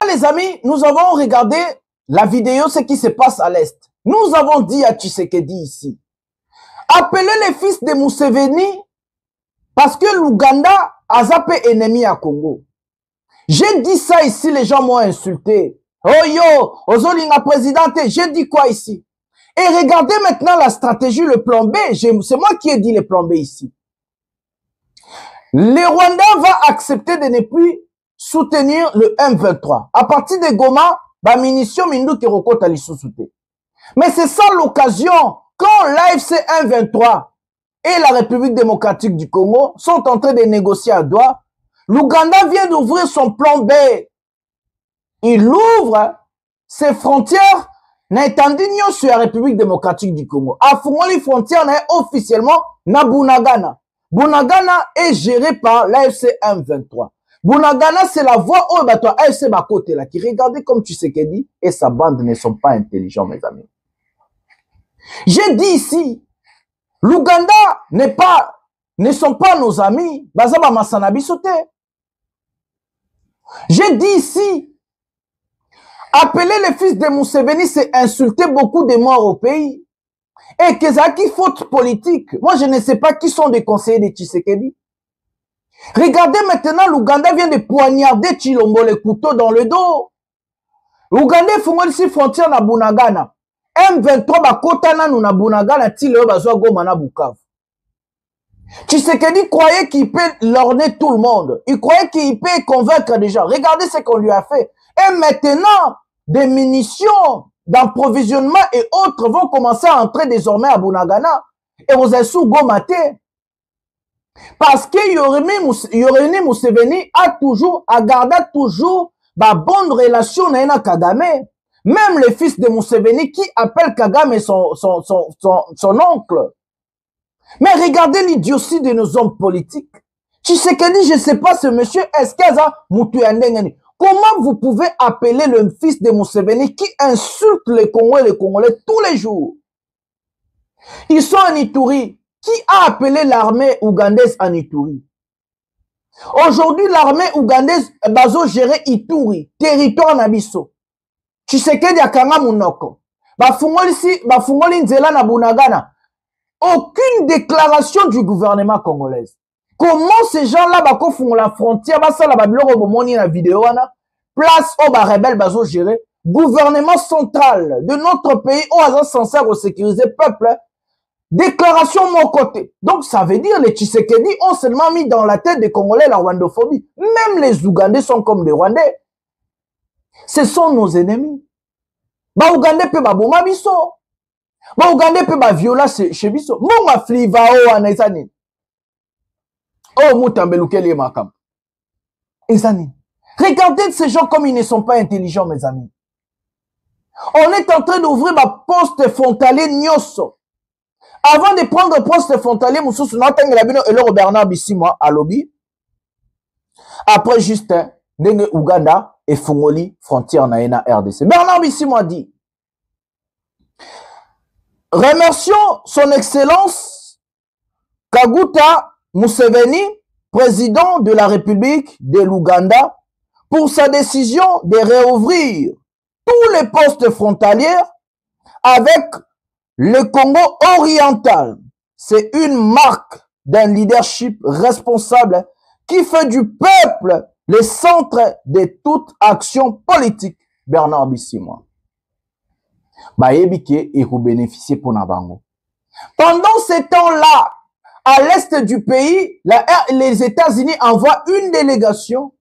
Les amis, nous avons regardé la vidéo, ce qui se passe à l'Est. Nous avons dit à Tshisekedi ici, appelez les fils de Museveni parce que l'Ouganda a zappé ennemi à Congo. J'ai dit ça ici, les gens m'ont insulté. Oh yo, Ozolinga présidente, j'ai dit quoi ici? Et regardez maintenant la stratégie, le plan B. C'est moi qui ai dit le plan B ici. Le Rwanda va accepter de ne plus soutenir le M23. À partir de Goma, ba munitions mindu qui recota les sous-souté. Mais c'est ça l'occasion, quand l'AFC M23 et la République démocratique du Congo sont en train de négocier à Douala, l'Ouganda vient d'ouvrir son plan B. Il ouvre ses frontières n'étendant sur la République démocratique du Congo. A les frontières officiellement na Bunagana. Bunagana est géré par l'AFC M23. Bunagana, c'est la voie où AFC Bakote là, qui regardez comme Tshisekedi et sa bande ne sont pas intelligents, mes amis. J'ai dit ici, l'Ouganda ne sont pas nos amis. Bazaba Masanabi sauté. J'ai dit ici, appeler les fils de Museveni, c'est insulter beaucoup de morts au pays. Et que ça qui faute politique. Moi, je ne sais pas qui sont des conseillers de Tshisekedi. Regardez maintenant, l'Ouganda vient de poignarder Chilombo le couteau dans le dos. L'Ouganda est ici frontière na Bunagana. M23 bakotana nous na Bunagana tilo bazwa goma na Bukavu. Tshisekedi croyait qu'il peut lorner tout le monde. Il croyait qu'il peut convaincre des gens. Regardez ce qu'on lui a fait. Et maintenant, des munitions d'approvisionnement et autres vont commencer à entrer désormais à Bunagana. Et vous êtes sous Gomate. Parce que Yoremi Museveni a gardé toujours la bonne relation avec Kagame. Même les fils de Museveni qui appellent Kagame son oncle. Mais regardez l'idiotie de nos hommes politiques. Tshisekedi, je ne sais pas ce monsieur, est-ce qu'il y a Moutouandengani? Comment vous pouvez appeler le fils de Museveni qui insulte les Congolais et les Congolais tous les jours? Ils sont en Ituri. Qui a appelé l'armée ougandaise en Ituri? Aujourd'hui, l'armée ougandaise bazo gérer Ituri, territoire nabiso. Tshisekedi akanga munoko. Bafungoli nzela na Bunagana. Aucune déclaration du gouvernement congolais. Comment ces gens-là font la frontière, la babiloko bomoni na vidéo wana, place au rebelle bazo gérer, gouvernement central de notre pays où on est censé sécuriser le peuple. Déclaration de mon côté. Donc, ça veut dire les Tshisekedi ont seulement mis dans la tête des Congolais la rwandophobie. Même les Ougandais sont comme des Rwandais. Ce sont nos ennemis. Ba Ougandais peut ba boma biso. Ba Ougandais peut ba viola chez biso. Monga fliva o anezani. Oh, moutambeloukeli makam. Ezani. Regardez ces gens comme ils ne sont pas intelligents, mes amis. On est en train d'ouvrir ma poste frontalier Nyoso. Avant de prendre le poste frontalier, Moussous, et le Bernard Bissimo à lobby. Après, Justin, Denge Ouganda et Fungoli, frontière naïna RDC. Bernard Bissimo a dit, remercions son excellence Kaguta Museveni, président de la République de l'Ouganda, pour sa décision de réouvrir tous les postes frontaliers avec le Congo oriental. C'est une marque d'un leadership responsable qui fait du peuple le centre de toute action politique. Bernard Bissimo. Baébike et vous bénéficiez pour Nabango. Pendant ces temps-là, à l'est du pays, les États-Unis envoient une délégation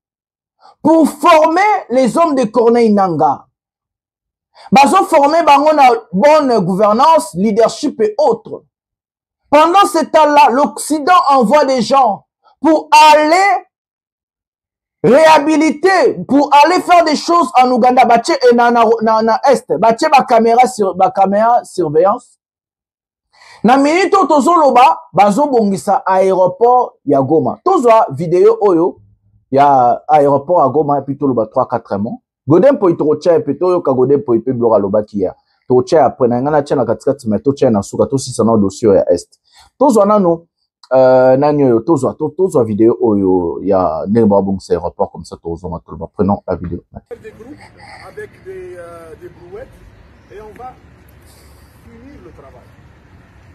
pour former les hommes de Corneille Nangaa. Bazo formé bango na bonne gouvernance, leadership et autres. Pendant ce temps-là, l'Occident envoie des gens pour aller réhabiliter, pour aller faire des choses en Ouganda, bache et na est, bache ba caméra surveillance. Na minute tozoloba bazobongisa aéroport ya Goma. Tozwa vidéo oyo ya aéroport à Goma et puis toloba 3-4 mois. Godem po itocha et puis toyoka godem po ipe bloka loba kia. Tocha après na ngana tia na katikati mais tocha na suka to sisa na dossier ya est. Tozwa nano nani oyo tozwa vidéo oyo ya ndenge bongisa aéroport comme ça tozwa toloba. Prenons la vidéo. Des groupes avec des brouettes et on va finir le travail.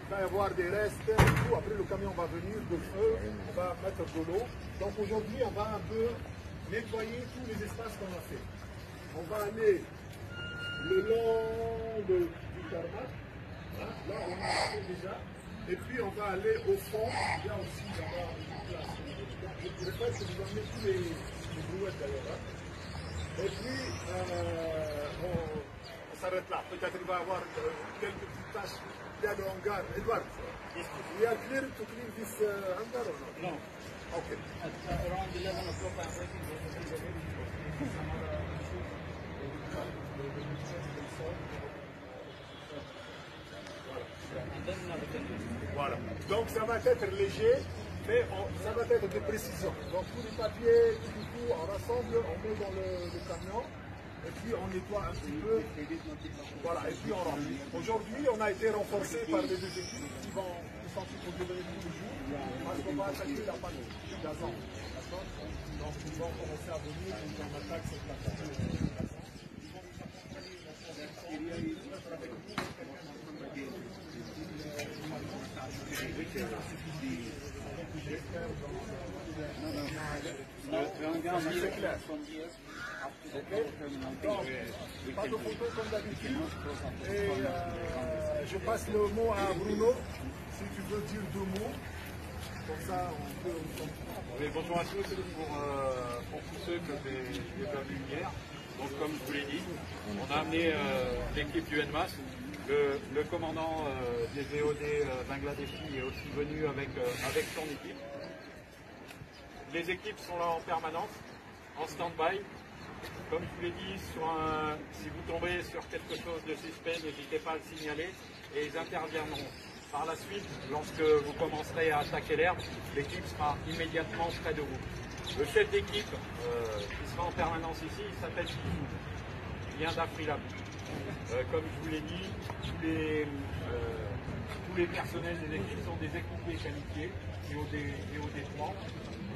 Il va y avoir des restes, tout. Après le camion va venir de feu, on va mettre de l'eau. Donc aujourd'hui, on va un peu nettoyer tous les espaces qu'on a fait. On va aller le long du tarmac. Là, on a fait déjà. Et puis on va aller au fond. Il y a aussi là-bas une place. Donc je préfère que vous amenez tous les brouettes d'ailleurs. Et puis on s'arrête là. Peut-être qu'il va y avoir quelques petites tâches. Il y a le hangar. Edouard, we are clear to clean this hangar or not? No. Okay. At around 11 o'clock, I'm waiting for Voilà. Donc ça va être léger, mais ça va être des précisions. Donc tous les papiers, tout, on rassemble, on met dans le camion. Et puis on nettoie un petit peu, voilà, et puis on remplit. Aujourd'hui, on a été renforcé par les deux équipes qui sont supposées venir tous les jours, parce qu'on va attaquer la panne du gazon. Donc ils vont commencer à venir et on attaque cette plateforme. C'est clair. Okay. Donc, pas de photos comme d'habitude. Et je passe le mot à Bruno, si tu veux dire 2 mots. Comme ça, on peut... Oui, bonjour à tous, pour tous ceux que j'ai venus hier. Donc, comme je vous l'ai dit, on a amené l'équipe du NMAS. Le commandant des VOD Bangladeshi est aussi venu avec son équipe. Les équipes sont là en permanence, en stand-by. Comme je vous l'ai dit, si vous tombez sur quelque chose de suspect, n'hésitez pas à le signaler et ils interviendront. Par la suite, lorsque vous commencerez à attaquer l'herbe, l'équipe sera immédiatement près de vous. Le chef d'équipe qui sera en permanence ici, il s'appelle Kifou. Il vient d'Afrilam. Comme je vous l'ai dit, tous les personnels des équipes sont des équipiers qualifiés et au D3.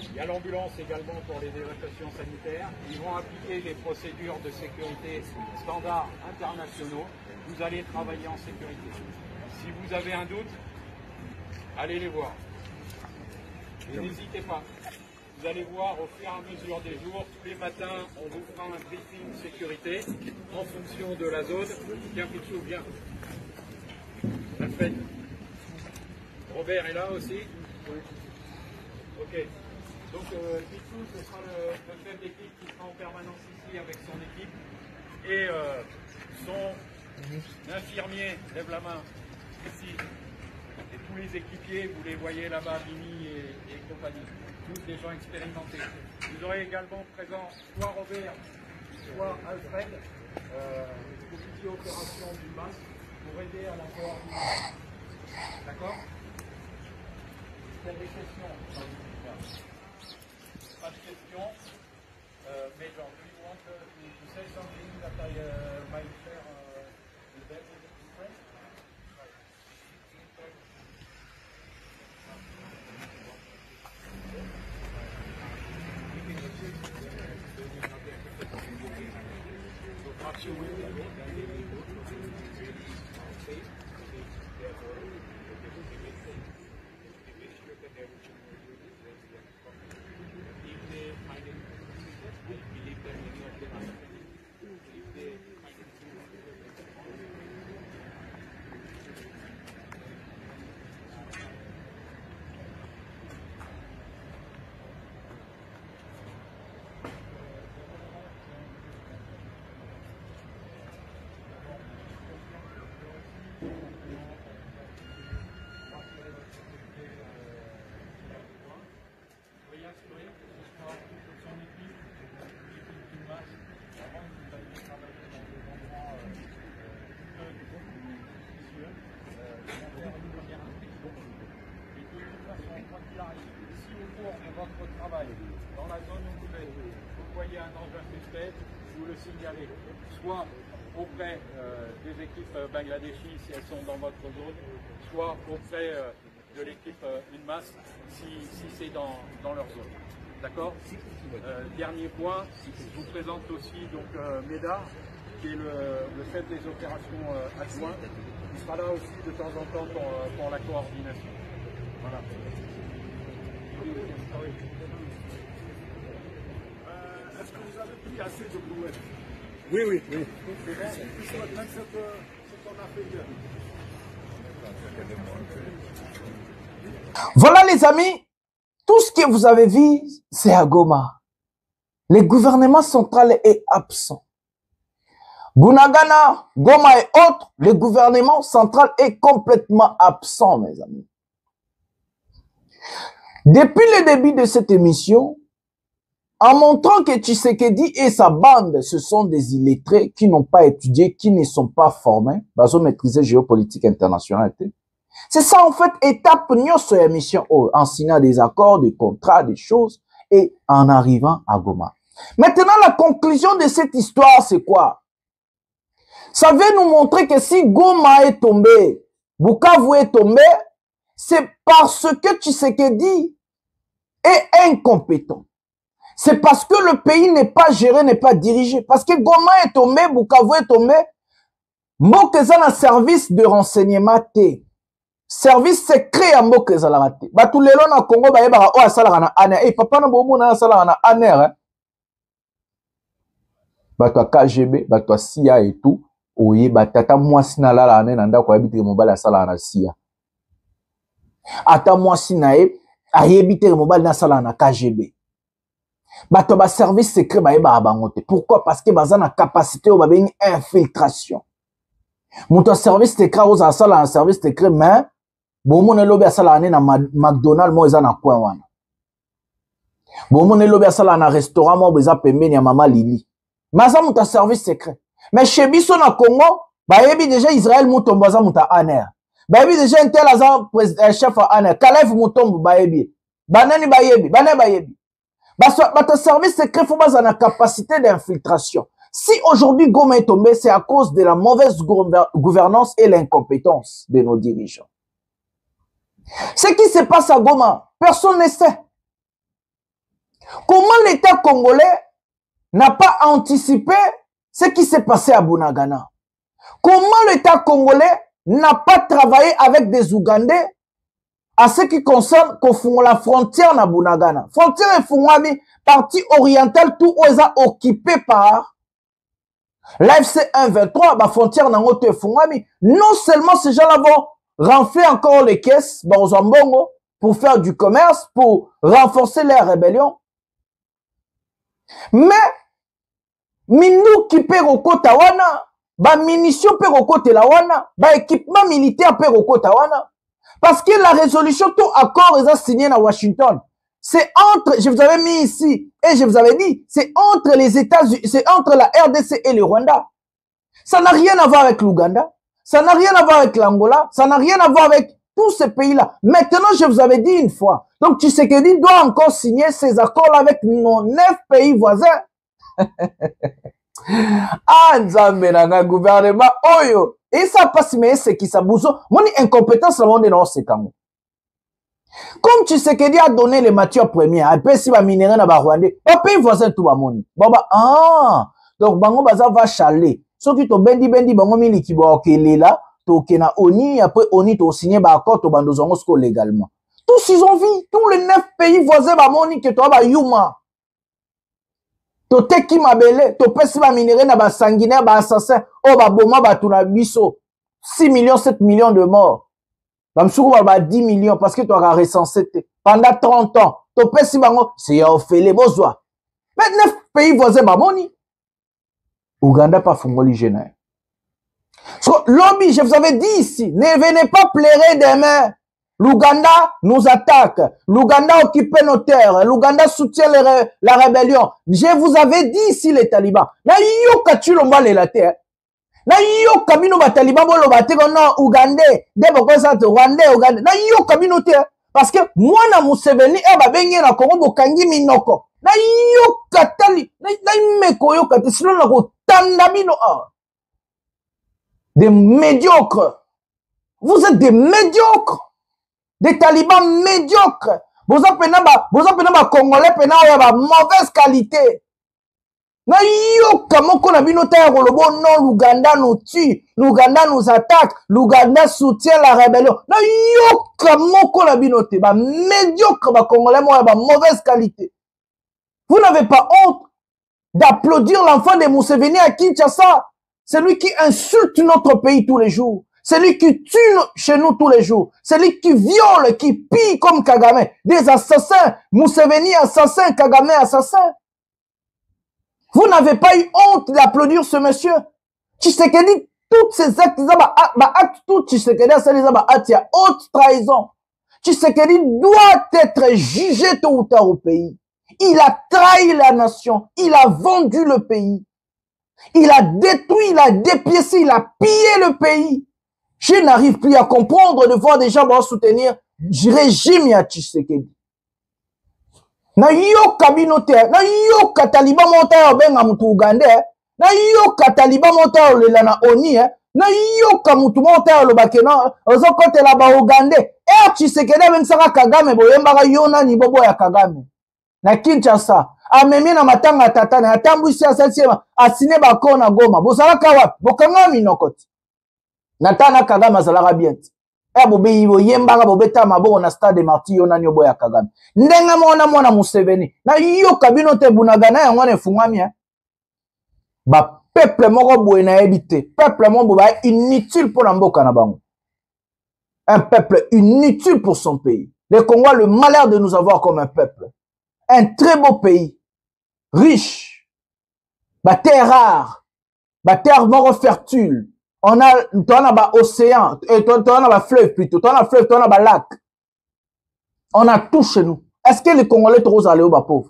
Il y a l'ambulance également pour les évacuations sanitaires. Ils vont appliquer les procédures de sécurité standards internationaux. Vous allez travailler en sécurité. Si vous avez un doute, allez les voir. Et n'hésitez pas. Vous allez voir au fur et à mesure des jours, tous les matins, on vous fera un briefing sécurité en fonction de la zone. Tiens, Pichou, viens. La fête. Robert est là aussi. Ok. Donc, Pichou, ce sera le chef d'équipe qui sera en permanence ici avec son équipe. Et son infirmier, lève la main, ici. Et tous les équipiers, vous les voyez là-bas, Mimi et compagnie. Tous des gens expérimentés. Vous aurez également présent soit Robert, soit Alfred, officier opération du MAS, pour aider à la coordination. D'accord? Il y a des questions? Pas de questions, mais genre, do you want to say something that I might share with them in French? travail dans la zone où vous voyez un engin suspect, vous le signalez, soit auprès des équipes bangladeshis si elles sont dans votre zone, soit auprès de l'équipe UNMAS si c'est dans leur zone. D'accord. Dernier point, je vous présente aussi donc Médard, qui est le chef des opérations adjoints. Il sera là aussi de temps en temps pour la coordination. Voilà. Est-ce que vous avez pris assez de brouettes? Oui, oui, oui. C'est bon. Je souhaite même ce qu'on a fait hier. Voilà les amis, tout ce que vous avez vu, c'est à Goma. Le gouvernement central est absent. Bunagana, Goma et autres, le gouvernement central est complètement absent, mes amis. Depuis le début de cette émission, en montrant que Tshisekedi et sa bande, ce sont des illettrés qui n'ont pas étudié, qui ne sont pas formés, ils ont maîtrisé géopolitique internationale. C'est ça, en fait, étape sur l'émission, en signant des accords, des contrats, des choses, et en arrivant à Goma. Maintenant, la conclusion de cette histoire, c'est quoi? Ça veut nous montrer que si Goma est tombé, Bukavu est tombé, c'est parce que Tshisekedi est incompétent. C'est parce que le pays n'est pas géré, n'est pas dirigé. Parce que Goma est tombé, Bukavu est tombé, Mokezan a service de renseignement T. Service secret à Mokezan la T. Bah tous les lois na Congo ba yeba o asala na aner. Eh papa na bobo na asala na aner. Bah toi KGB, bah toi CIA et tout. Oye bah tata mwasi na la aner nanda ko yebite mobile asala na CIA. Ata mwasi na e ayebite mobile na asala na KGB. Bato ba service secret ba yeba abangote. Pourquoi? Parce que baza na capacité o ba bengi infiltration. Muto service secret oza asala na service secret mais bomone lobi asala ane na McDonald's mo eza na coin wana. Bomone lobi asala na restaurant mo beza pembeni ya mama Lili. Maza muta service secret. Mais chez biso na Congo, ba yebi déjà Israël mutombo aza muta aner. Ba yebi déjà intel aza chef a aner. Kalef mutombo ba yebi. Banani ba yebi, banani ba yebi. Bato service secret faut baza na capacité d'infiltration. Si aujourd'hui Goma est tombé, c'est à cause de la mauvaise gouvernance et l'incompétence de nos dirigeants. Ce qui se passe à Goma, personne ne sait. Comment l'État congolais n'a pas anticipé ce qui s'est passé à Bunagana? Comment l'État congolais n'a pas travaillé avec des Ougandais à ce qui concerne la frontière na Bunagana? Frontière et Fungwami, partie orientale, tout est occupé par l'AFC 123, la frontière na ngoto et Fungwami. Non seulement ces gens-là vont renfler encore les caisses pour faire du commerce, pour renforcer les rébellions, mais minou qui perd au Kotawana, ba munitions perd au Kotawana, ba équipement militaire perd au Kotawana. Parce que la résolution, tout accord est signé à Washington. C'est entre, je vous avais mis ici, et je vous avais dit, c'est entre les États-Unis, c'est entre la RDC et le Rwanda. Ça n'a rien à voir avec l'Ouganda, ça n'a rien à voir avec l'Angola, ça n'a rien à voir avec tous ces pays-là. Maintenant, je vous avais dit une fois. Donc, Tshisekedi doit encore signer ces accords avec nos 9 pays voisins. Ah, Nzambe, gouvernement, oyo. Et ça passe, mais c'est qui ça bouge. Mon incompétence, la monde est dans ce cas. Comme Tshisekedi a donné les matières premières, après si va minérer na ba Rwandais, ba pays voisin tout ba moni. Baba, ah, donc bango baza va chaler. Ceux qui to bendi bango mili ki ba okelela, to kena oni, après oni to signer ba accord to bando zongo sko légalement. Tous ils ont vu, tous les 9 pays voisins ba moni que to ba yuma. To teki mabele, to pesi ba minérer na ba sanguinaire ba assassin, oh ba boma ba tuna biso. 6 millions, 7 millions de morts. Bamsoukou ba 10 millions parce que tu as recensé pendant 30 ans. To pesi bango, c'est ofele bozwa. Mais 9 pays voisins ba moni. Ouganda pas fungoli jeune. Lobby, je vous avais dit ici, ne venez pas pleurer demain. L'Ouganda nous attaque. L'Ouganda occupe nos terres. L'Ouganda soutient la rébellion. Je vous avais dit ici les talibans. Na yoka tu l'omba les terre. Na yoka bino ba talibans bolo ba te non Ougandais. Debo ko sa Rwandais Ougandais. Na yoka bino te. Parce que moi na Museveni e ba bengi na Congo bokangi minoko. Na yokatali, na meko yokati sinon na ko tanda bino des médiocres. Vous êtes des médiocres. Des talibans médiocres. Vous appelez ba Congolais pena ya ba mauvaise qualité. Na yoka moko na bino ta kolobo non Luganda nous tue, Luganda nous attaque, Luganda soutient la rébellion. Na yoka moko na bino te ba médiocre ba Congolais mo ya ba mauvaise qualité. Vous n'avez pas honte d'applaudir l'enfant de Museveni à Kinshasa. C'est lui qui insulte notre pays tous les jours. C'est lui qui tue chez nous tous les jours. C'est lui qui viole, qui pille comme Kagame. Des assassins. Museveni assassin, Kagame assassin. Vous n'avez pas eu honte d'applaudir ce monsieur. Tshisekedi, toutes ces actes, tout Tshisekedi, c'est les actes, il y a haute trahison. Tshisekedi doit être jugé tôt ou tard au pays. Il a trahi la nation. Il a vendu le pays. Il a détruit, il a dépiécé, il a pillé le pays. Je n'arrive plus à comprendre de voir des gens vont soutenir le régime ya Tshisekedi. Na yoka binote, na yoka taliban monta benga mutu Uganda, na yoka taliban monta le na oni, na yoka mutu monta le bakena, ozo kote la ba Uganda. Tshisekedi même sanga Kagame boyemba yona ni bobo ya Kagame. Na Kinshasa, amemi na matanga tatane, atambwisi asasiema, asine bako na Goma. Bozalaka wapi? Bokanga minokoti. Natana Kagame azalaka bien. Bobe yembaga bobeta mabo na stade Marti yona nyobo ya Kagame. Ndenga mwana Museveni. Na yoka bino te bunagana ya ngwane fungami. Ba peuple moko boye na ebite. Peuple moko ba inutile pour la mboka na bango. Un peuple inutile pour son pays. Les Congolais, le malheur de nous avoir comme un peuple. Un très beau pays. Riche. Ba terre rare. Ba terre mort fertile. On a océan, on a fleuve plutôt, on a fleuve, on a lac. On a tout chez nous. Est-ce que les Congolais trop allés au pauvre?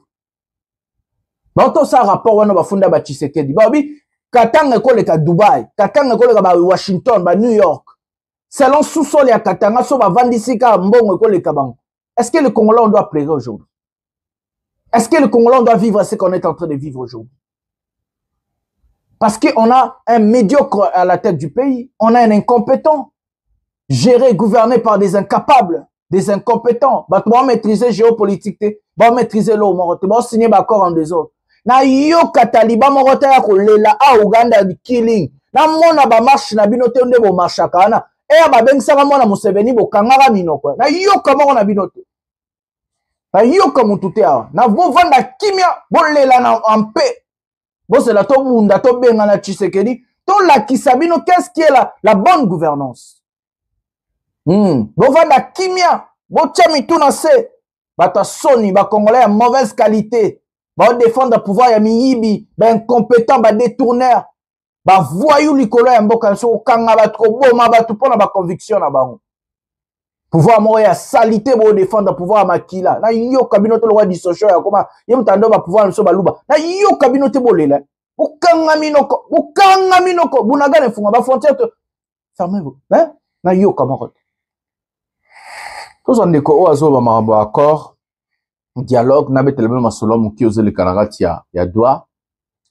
Dans tout ça rapport, on a fondé à Tshisekedi. Babi, Katanga école à Dubaï, Katanga école à Washington, à New York. Selon sous-sol et à Katanga, so va vendre ici qu'à Mbongo école à Kabang. Est-ce que les Congolais on doit pleurer aujourd'hui? Est-ce que les Congolais on doit vivre ce qu'on est en train de vivre aujourd'hui? Parce qu'on a un médiocre à la tête du pays. On a un incompétent. Géré, gouverné par des incapables, des incompétents. Bah, tu vas maîtriser géopolitique, tu vas maîtriser l'eau, tu vas signer l'accord en des autres. Na yoka taliba morote ya kolela a Uganda di killing. Na mona ba marche na binote onde bo marchaka na. E ba bengisa mona Museveni bo kangara minoko. Na yoka moko na binote. Na yoka mutute awa. Na bo vanda kimia bo lela na en paix. Bon, c'est la tobunda, tobengana Tshisekedi. To la kisabino, qu'est-ce qui est la bonne gouvernance? Bon, va la kimia. Bon, tchami tout na se. Bata soni, ba Congolais, mauvaise qualité. Ba défendre le pouvoir, ya miyibi. Ba incompétent, ba détourneur. Ba voyou likolo ya mboka, so kanga ba trop boma, ba tout pona ba conviction na ba. Pouvoir moro ya salité bo défendre pouvoir makila. Na yo kabinote le roi du socho ya koma yem tando ba pouvoir nso baluba. Na yo kabinote bolela. Ukanga minoko bunaga ne funga ba frontière te fermez-vous. Hein? Na yo camarade. Tous on deko o azo ba marabo accord dialogue na betelebe masolo muki ozele kanagati ya doa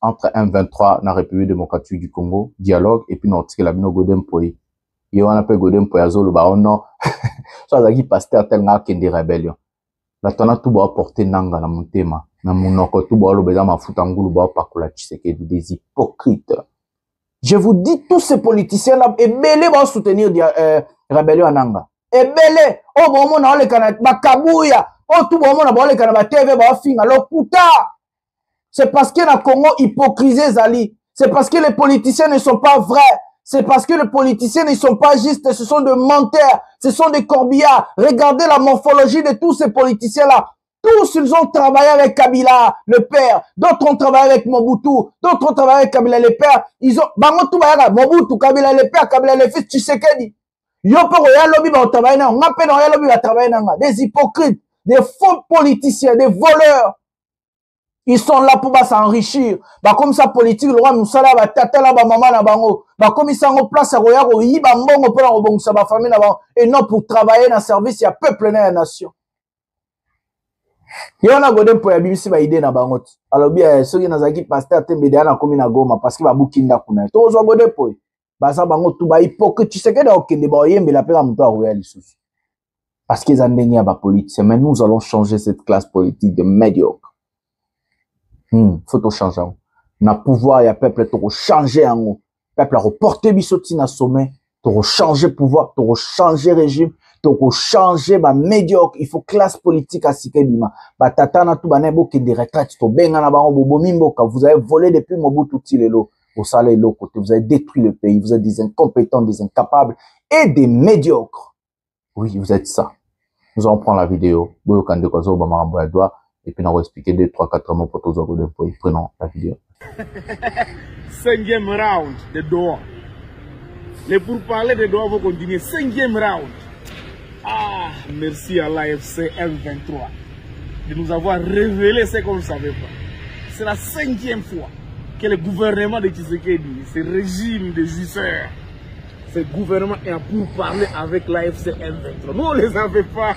entre M23 na République démocratique du Congo, dialogue et puis notre la bino godem poi. Yo on appelle godem poi azolo ba ono so azaki pasteur tel nga kende rébellion. La tona tout ba porter nanga na mutema na munoko tout ba lo beza mafuta ngulu ba pakola Tshisekedi des hypocrites. Je vous dis tous ces politiciens là et belé ba soutenir rébellion nanga. Et belé o bo mo na ole kana ba kabuya o tout bo mo na ba ole kana ba TV ba finga lo puta. C'est parce que la Congo hypocrisé Zali. C'est parce que les politiciens ne sont pas vrais. C'est parce que les politiciens ne sont pas justes. Ce sont des menteurs. Ce sont des corbillards. Regardez la morphologie de tous ces politiciens-là. Tous, ils ont travaillé avec Kabila, le père. D'autres ont travaillé avec Mobutu. D'autres ont travaillé avec Kabila, le père. Ils ont, Mobutu, Kabila, le père, Kabila, le fils, Tshisekedi. Des hypocrites, des faux politiciens, des voleurs. Ils sont là pour s'enrichir. Bah, comme ça, politique, le roi Moussala, bah, tata, là, bah, maman, là, bango. Bah, comme ils sont en place, à Roya, oui, bah, mbongo, pour la rebongo, ça, bah, famille, là, et non pour travailler dans le service, il y a peuple, dans la nation. Il y a un godem pour la BBC, bah, idée, na bangot. Alors, bien, ceux qui n'ont pas pasteur, t'es médias, na comme na goma, parce qu'il va boukinda, kuna. Tout aux godem pour bah, ça, bango, tout, bah, hypocrite, tu sais que, ok, des boyens, mais la paix, à mon tour, à Roya, les soucis. Parce qu'ils ont dénié à la politique. Mais nous allons changer cette classe politique de médiocre. Faut tout changer. Na pouvoir, il y a peuple, tout changer en haut. Peuple a reporté bisoti na sommet. Tout changer pouvoir, tout changer régime, tout changer, bah, médiocre. Il faut classe politique à Sikebima. Bah, tata na tout, bah, nebo qui des retraites, tout benga na bango, bobo mimboka. Vous avez volé depuis Mobutu Tilelo. Au salaire l'autre côté. Vous avez détruit le pays. Vous êtes des incompétents, des incapables et des médiocres. Oui, vous êtes ça. Nous allons prendre la vidéo. Et puis, on va expliquer 2, 3, 4 mots pour tous les gens. Prenons la vidéo. 5e round de Doha. Les pourparlers de Doha vont continuer. 5e round. Ah, merci à l'AFC M23 de nous avoir révélé ce qu'on ne savait pas. C'est la 5e fois que le gouvernement de Tshisekedi, ce régime de jouisseurs, ce gouvernement est pour parler avec l'AFC M23. Nous, on ne les avait pas.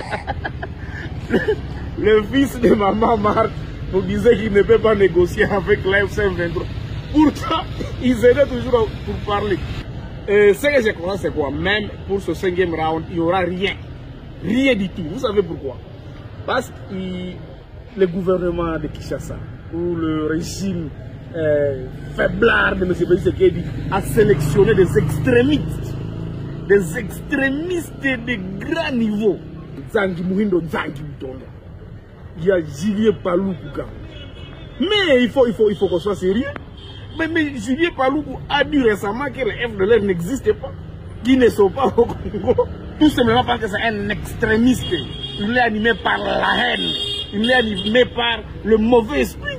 Le fils de Maman Marthe nous disait qu'il ne peut pas négocier avec l'AFC M23. Pourtant, ils aidaient toujours pour parler. Et ce que je crois, c'est quoi? Même pour ce 5e round, il n'y aura rien. Rien du tout. Vous savez pourquoi? Parce que le gouvernement de Kinshasa, ou le régime faiblard de M. Tshisekedi, a sélectionné des extrémistes de grand niveau. Zangi Muhindo, Zangi Mutonda. Il y a Julien Paluku. Mais il faut qu'on soit sérieux. Mais Julien Paluku a dit récemment que les FDLR n'existent pas, qu'ils ne sont pas au Congo. Tout simplement parce que c'est un extrémiste. Il est animé par la haine. Il est animé par le mauvais esprit.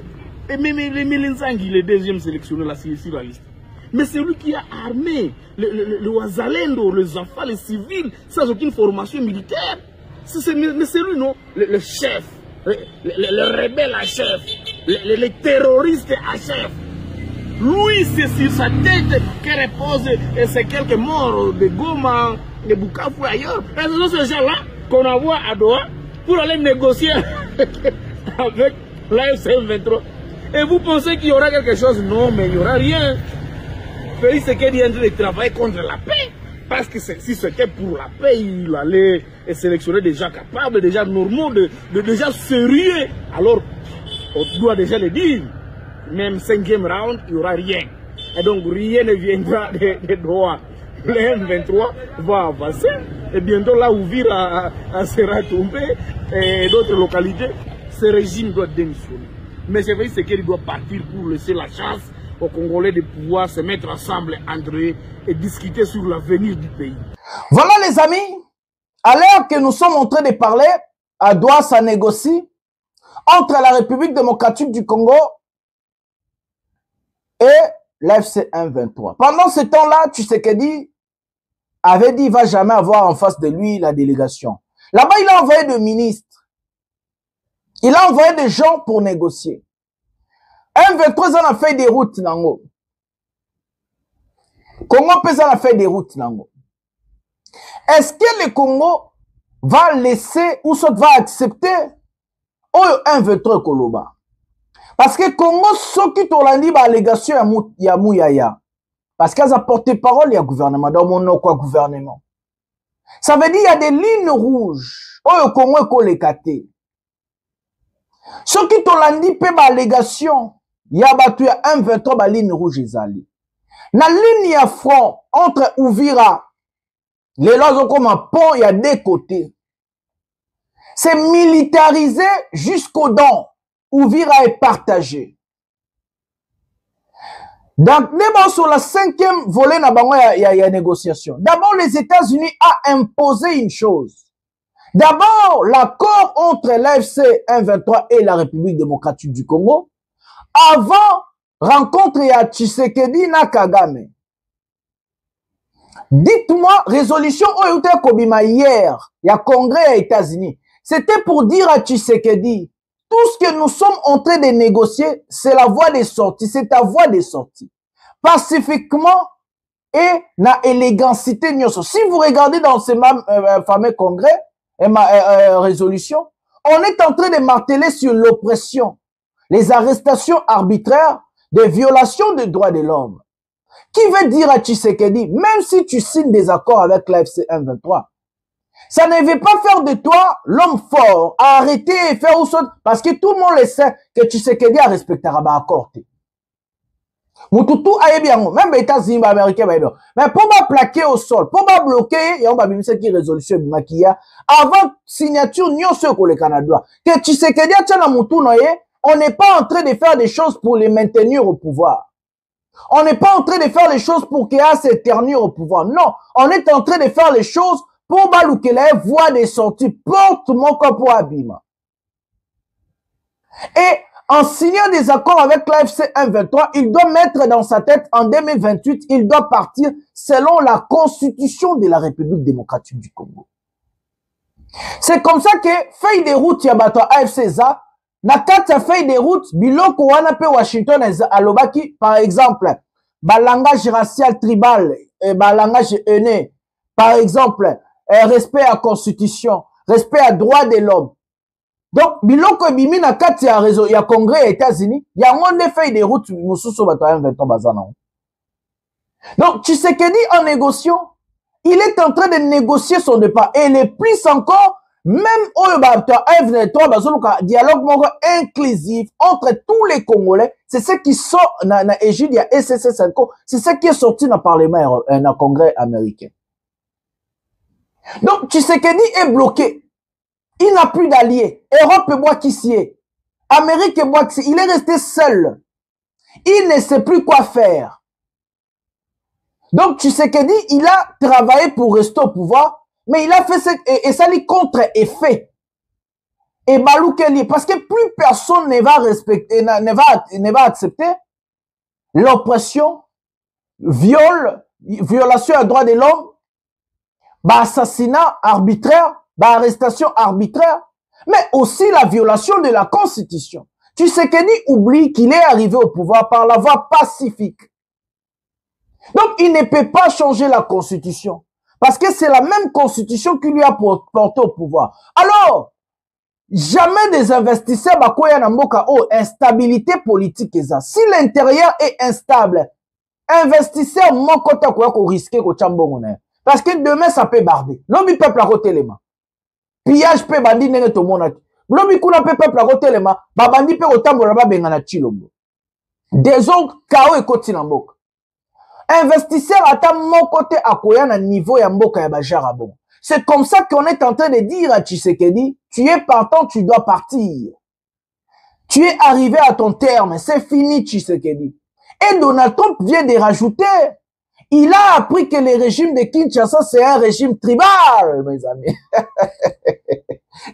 Et même Nzangi, le deuxième sélectionné là, sur la liste. Mais c'est lui qui a armé le Wazalendo, les enfants, les civils, sans aucune formation militaire. Mais c'est lui, non? Le chef, le rebelle à chef, le terroriste à chef. Lui, c'est sur sa tête que reposent ces quelques morts de Goma, de Bukavu et ailleurs. Et ce sont ces gens-là qu'on envoie à Doha pour aller négocier avec l'AFC M23. Et vous pensez qu'il y aura quelque chose? Non, mais il n'y aura rien. Félix Tshisekedi est en train de travailler contre la paix. Parce que si c'était pour la paix, il allait sélectionner des gens capables, des gens normaux, des gens sérieux. Alors, on doit déjà le dire. Même 5e round, il n'y aura rien. Et donc, rien ne viendra de Doha. Le M23 va avancer. Et bientôt, là où Vira sera tombé, et d'autres localités, ce régime doit démissionner. Mais c'est vrai qu'il doit partir pour laisser la chance aux Congolais de pouvoir se mettre ensemble entre eux et discuter sur l'avenir du pays. Voilà les amis, à l'heure que nous sommes en train de parler, à Doha, ça négocie entre la République démocratique du Congo et l'AFC M23. Pendant ce temps-là, Tshisekedi avait dit qu'il ne va jamais avoir en face de lui la délégation. Là-bas, il a envoyé des ministres. Il a envoyé des gens pour négocier. M23 a fait des routes nango. Congo a fait des routes nango. Est-ce que le Congo va laisser ou soit va accepter M23 Koloba? Parce que Congo soki tolandi ba allégation ya Mouyaya. Parce qu'ils ont porté parole il y a gouvernement dans mon quoi gouvernement. Ça veut dire il y a des lignes rouges. Au Congo est collecté. Soki tolandi pe ba allégation ya batu ya M23 ba ligne rouge ezali. Na ligne ya front entre Uvira les lois comme un pont, il y a deux côtés. C'est militarisé jusqu'aux dents. Uvira est partagé. Donc, d'abord sur la 5e volet, il y a négociation. D'abord, les États-Unis ont imposé une chose. D'abord, l'accord entre l'AFC M23 et la République démocratique du Congo, avant rencontre à Tshisekedi na Kagame. Dites-moi, résolution Kobima hier, il y a congrès aux États-Unis. C'était pour dire à Tshisekedi, tout ce que nous sommes en train de négocier, c'est la voie des sorties, c'est ta voie des sorties. Pacifiquement et na élégantité. Si vous regardez dans ce fameux congrès et résolution, on est en train de marteler sur l'oppression, les arrestations arbitraires, des violations des droits de l'homme. Qui veut dire à Tshisekedi, même si tu signes des accords avec l'AFC M23, ça ne veut pas faire de toi l'homme fort à arrêter et faire ou sauter, parce que tout le monde le sait que Tshisekedi a respecté un accord. Mututu aye bien, même les États-Unis américains, mais pour me plaquer au sol, pour me bloquer, il y a une résolution de maquillage avant signature non sur le Canada. Que Tshisekedi a tient mutu noye, on n'est pas en train de faire des choses pour les maintenir au pouvoir. On n'est pas en train de faire les choses pour qu'il y ait s'éternuer au pouvoir. Non, on est en train de faire les choses pour balouquer la voie des sorties, porte mon corps pour abîme. Et en signant des accords avec l'AFC M23, il doit mettre dans sa tête en 2028, il doit partir selon la constitution de la République démocratique du Congo. C'est comme ça que feuille de route yabato AFC za, na kati feuille de route, biloko wana pe Washington alobaki, par exemple, balangage racial tribal, balangage aîné, par exemple, respect à la constitution, respect à droit de l'homme. Donc, biloko bimi na kati ya réseau, ya congrès aux États-Unis, ya ngonde feuille de route, mususu bato ya M23 bazana. Donc, Tshisekedi en négociant, il est en train de négocier son départ. Et le plus encore, même au M23 bazoluka dialogue inclusif entre tous les Congolais, c'est ce qui sort na égide ya SSC5, c'est ce qui est sorti dans le Parlement, dans le Congrès américain. Donc, Tshisekedi est bloqué. Il n'a plus d'alliés. Europe boit qui s'y est. Amérique boit qui s'y est. Il est resté seul. Il ne sait plus quoi faire. Donc, Tshisekedi, il a travaillé pour rester au pouvoir, mais il a fait et ça lui contre-effet. Et Balou Kelly, parce que plus personne ne va respecter, ne va accepter l'oppression, violation des droits de l'homme, assassinat arbitraire, arrestation arbitraire, mais aussi la violation de la Constitution. Tshisekedi oublie qu'il est arrivé au pouvoir par la voie pacifique. Donc, il ne peut pas changer la Constitution. Parce que c'est la même Constitution qui lui a porté au pouvoir. Alors, jamais des investisseurs bakoya na mboka instabilité politique eza. Si l'intérieur est instable, investisseur mokota ko risquer ko chambongo na. Parce que demain ça peut barder. Lobi peuple à côté les mains. Pillage peut bandi nene to mona. Lobi kuna peut peuple à côté les mains. Ba bandi peut otambola ba benga na chilombo. Des autres kao et koti na mboka. Investisseur à mon côté à quoi na niveau ya mboka ya bajarabon. C'est comme ça qu'on est en train de dire à Tshisekedi, tu es partant, tu dois partir. Tu es arrivé à ton terme, c'est fini Tshisekedi. Et Donald Trump vient de rajouter, il a appris que le régime de Kinshasa c'est un régime tribal, mes amis.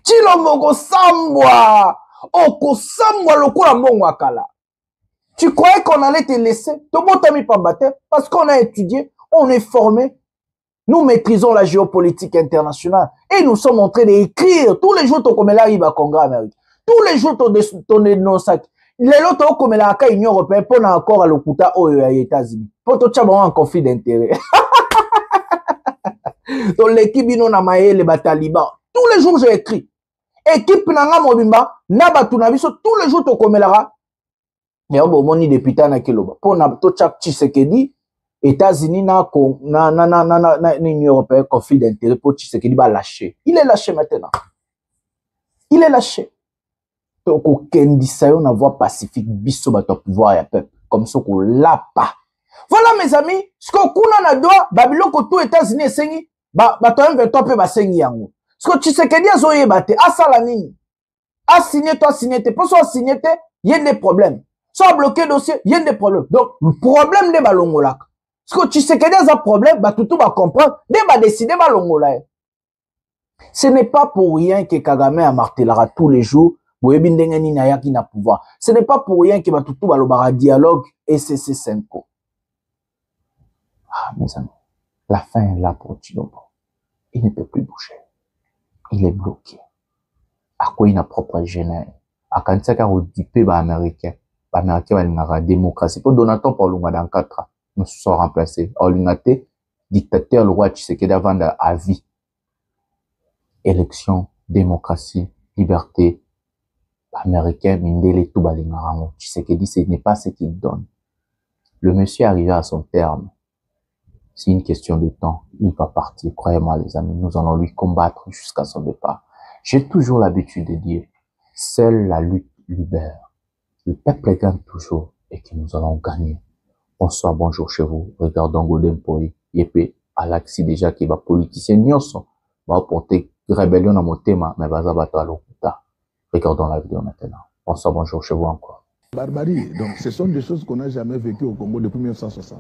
Chilombo sambwa, oko sambwa lokola mbongo kala. Tu croyais qu'on allait te laisser? Parce qu'on a étudié, on est formé. Nous maîtrisons la géopolitique internationale. Et nous sommes en train d'écrire. Tous les jours, comme là, il va Congrès américain. Tous les jours, ton sac. Les autres, comme là, à l'Union européenne, pour encore à l'Okuta aux États-Unis. Pour tout ça, un conflit d'intérêt. Dans l'équipe, ils ont maillé les talibans. Tous les jours, j'ai écrit. Équipe Nanga Mobimba, Nabatunabiso, tous les jours, comme là, mais on moni député na kiloba pour na to chak Tshisekedi États-Unis na Union européenne conflit d'intérêt pour Tshisekedi va lâcher. Il est lâché maintenant. Il est lâché. Donc au kendisa yo na voie pacifique biso ba to pouvoir ya peuple comme ça qu'on l'a pas. Voilà mes amis, ce que kuna na doa babiloko tout États-Unis esengi ba to M23 pe ba sengi yango. Ce que Tshisekedi azoyeba te asala nini? A signé toi signé te, pour so signé te, il y a des problèmes. Soit bloqué dossier, il y a des problèmes. Donc, le problème de Balongolak. Parce que tu sais qu'il y a un problème, bah, tout va comprendre, il va décider Balongolak. Ce n'est pas pour rien que Kagame a martelera tous les jours, ce n'est pas pour rien que tout va dialogue SSC5. Ah, mes amis, la fin est là pour Tshilombo. Il ne peut plus bouger. Il est bloqué. À quoi il a propre gêné? akanisaka redipe ba-américain balingaka démocratie po Donaton Paulunga dans 4 ans nous sommes remplacés olingate dictateur le roi Tshisekedi avant à vie élection démocratie liberté américain mindele tout balingaka Tshisekedi ce n'est pas ce qu'il donne. Le monsieur est arrivé à son terme. C'est une question de temps. Il va partir. Croyez-moi, les amis, nous allons lui combattre jusqu'à son départ. J'ai toujours l'habitude de dire, seule la lutte libère. Le peuple gagne toujours et que nous allons gagner. Bonsoir, bonjour chez vous. Regardons Golden Poi. Yepé, Alaxi déjà qui va politicien nyonso. Va porter rébellion dans mon thème, mais va zabato à l'okuta. Regardons la vidéo maintenant. Bonsoir, bonjour chez vous encore. Barbarie. Donc, ce sont des choses qu'on n'a jamais vécues au Congo depuis 1960.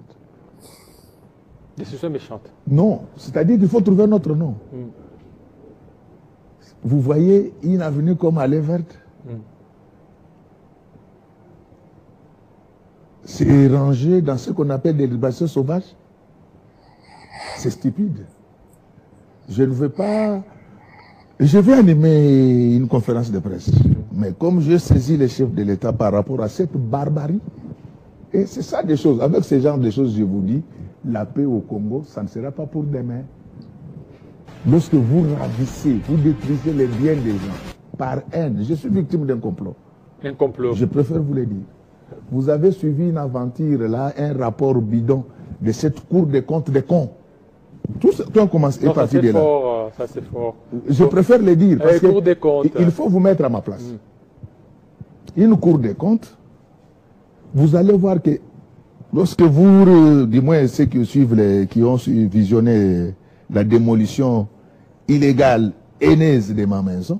Des situations méchantes. Non, c'est-à-dire qu'il faut trouver notre nom. Vous voyez une avenue comme Allée Verte, c'est rangé dans ce qu'on appelle des libérations sauvages. C'est stupide. Je ne veux pas... Je vais animer une conférence de presse. Mais comme je saisis les chefs de l'État par rapport à cette barbarie, et c'est ça des choses. Avec ce genre de choses, je vous dis, la paix au Congo, ça ne sera pas pour demain. Lorsque vous ravissez, vous détruisez les biens des gens, par haine, je suis victime d'un complot. Un complot. Je préfère vous le dire. Vous avez suivi une aventure, là, un rapport bidon de cette Cour des comptes des cons. Tout est parti de là. Ça c'est fort. Je préfère le dire parce Cour des comptes. Il faut vous mettre à ma place. Une Cour des comptes, vous allez voir que lorsque vous, du moins ceux qui suivent, qui ont visionné la démolition illégale, haineuse de ma maison,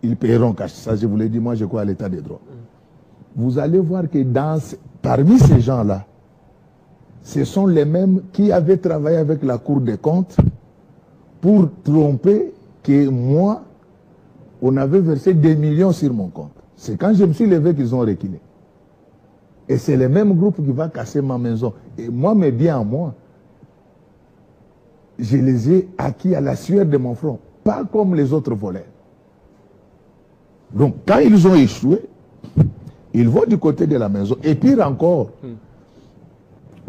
ils paieront cash. Ça, je vous l'ai dit, moi je crois à l'état des droits. Vous allez voir que parmi ces gens-là, ce sont les mêmes qui avaient travaillé avec la Cour des comptes pour tromper que moi, on avait versé des millions sur mon compte. C'est quand je me suis levé qu'ils ont reculé. Et c'est le même groupe qui va casser ma maison. Et moi, mes biens à moi, je les ai acquis à la sueur de mon front, pas comme les autres voleurs. Donc, quand ils ont échoué, ils vont du côté de la maison. Et pire encore,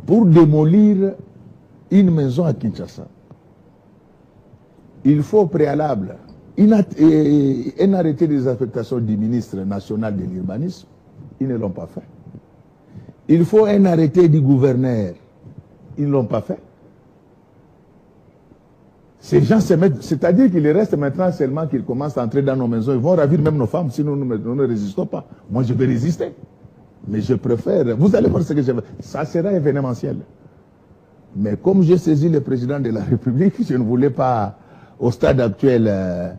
pour démolir une maison à Kinshasa, il faut au préalable un arrêté des affectations du ministre national de l'urbanisme. Ils ne l'ont pas fait. Il faut un arrêté du gouverneur. Ils ne l'ont pas fait. Ces gens se mettent, c'est-à-dire qu'il reste maintenant seulement qu'ils commencent à entrer dans nos maisons. Ils vont ravir même nos femmes, sinon nous ne résistons pas. Moi, je vais résister. Mais je préfère, vous allez voir ce que je veux. Ça sera événementiel. Mais comme j'ai saisi le président de la République, je ne voulais pas, au stade actuel,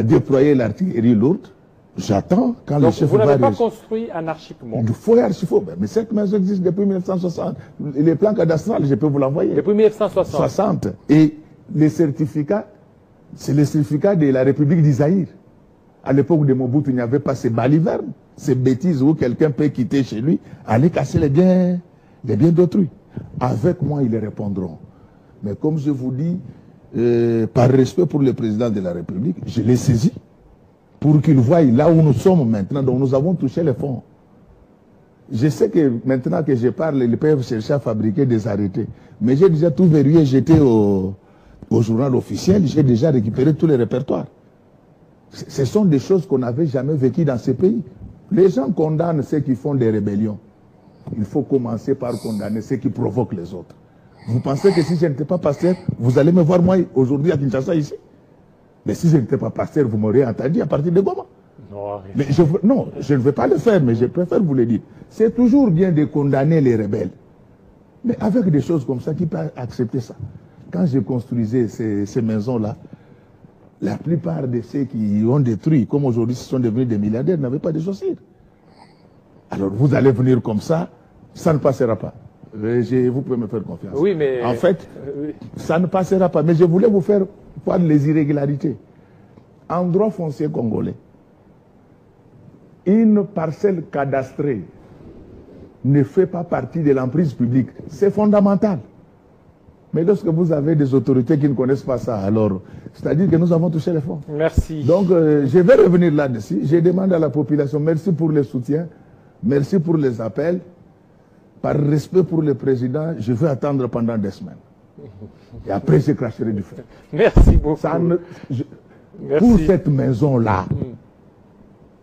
déployer l'artillerie lourde. J'attends quand le chef va... Vous n'avez pas construit anarchiquement. Il faut archifer. Mais cette maison existe depuis 1960. Les plans cadastrales, je peux vous l'envoyer. Depuis 1960. Et les certificats, c'est les certificats de la République d'Isaïr. À l'époque de Mobutu, il n'y avait pas ces balivernes, ces bêtises où quelqu'un peut quitter chez lui, aller casser les biens d'autrui. Avec moi, ils répondront. Mais comme je vous dis, par respect pour le président de la République, je l'ai saisi pour qu'il voie là où nous sommes maintenant. Donc nous avons touché les fonds. Je sais que maintenant que je parle, ils peuvent chercher à fabriquer des arrêtés. Mais j'ai déjà tout verrouillé, j'étais au journal officiel, j'ai déjà récupéré tous les répertoires. Ce sont des choses qu'on n'avait jamais vécues dans ces pays. Les gens condamnent ceux qui font des rébellions. Il faut commencer par condamner ceux qui provoquent les autres. Vous pensez que si je n'étais pas pasteur, vous allez me voir moi aujourd'hui à Kinshasa ici? Mais si je n'étais pas pasteur, vous m'auriez entendu à partir de Goma. Non, je ne veux pas le faire, mais je préfère vous le dire. C'est toujours bien de condamner les rebelles. Mais avec des choses comme ça, qui peut accepter ça? Quand je construisais ces maisons-là, la plupart de ceux qui ont détruit, comme aujourd'hui ce sont devenus des milliardaires, n'avaient pas de chaussures. Alors vous allez venir comme ça ne passera pas. Vous pouvez me faire confiance. Oui, mais... En fait, ça ne passera pas. Mais je voulais vous faire voir les irrégularités. En droit foncier congolais, une parcelle cadastrée ne fait pas partie de l'emprise publique. C'est fondamental. Mais lorsque vous avez des autorités qui ne connaissent pas ça, alors, c'est-à-dire que nous avons touché les fonds. Merci. Donc, je vais revenir là-dessus. Je demande à la population, merci pour les soutiens, merci pour les appels. Par respect pour le président, je vais attendre pendant des semaines. Et après, je cracherai du feu. Merci beaucoup. Pour cette maison-là,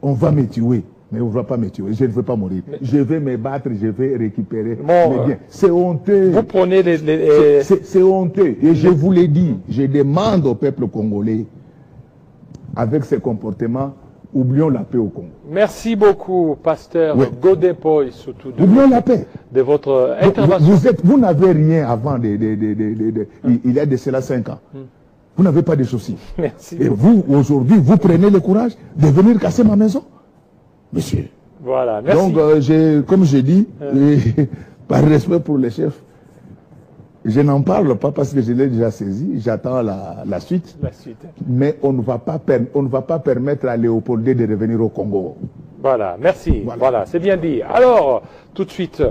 on va me tuer. Mais on ne va pas me tuer, je ne veux pas mourir. Je vais me battre, je vais récupérer mes biens. C'est honteux. Vous prenez C'est honteux. Et je vous l'ai dit, je demande au peuple congolais, avec ces comportements, oublions la paix au Congo. Merci beaucoup, pasteur Godin Poy, surtout oublions la paix. De votre intervention. Vous n'avez rien avant, il y a de cela 5 ans. Vous n'avez pas de soucis. Merci. Et vous, aujourd'hui, vous prenez le courage de venir casser ma maison. Monsieur. Voilà, merci. Donc, comme j'ai dit, par respect pour les chefs, je n'en parle pas parce que je l'ai déjà saisi, j'attends la suite. Mais on ne va pas permettre à Léopold de revenir au Congo. Voilà, merci. Voilà, c'est bien dit. Alors, tout de suite...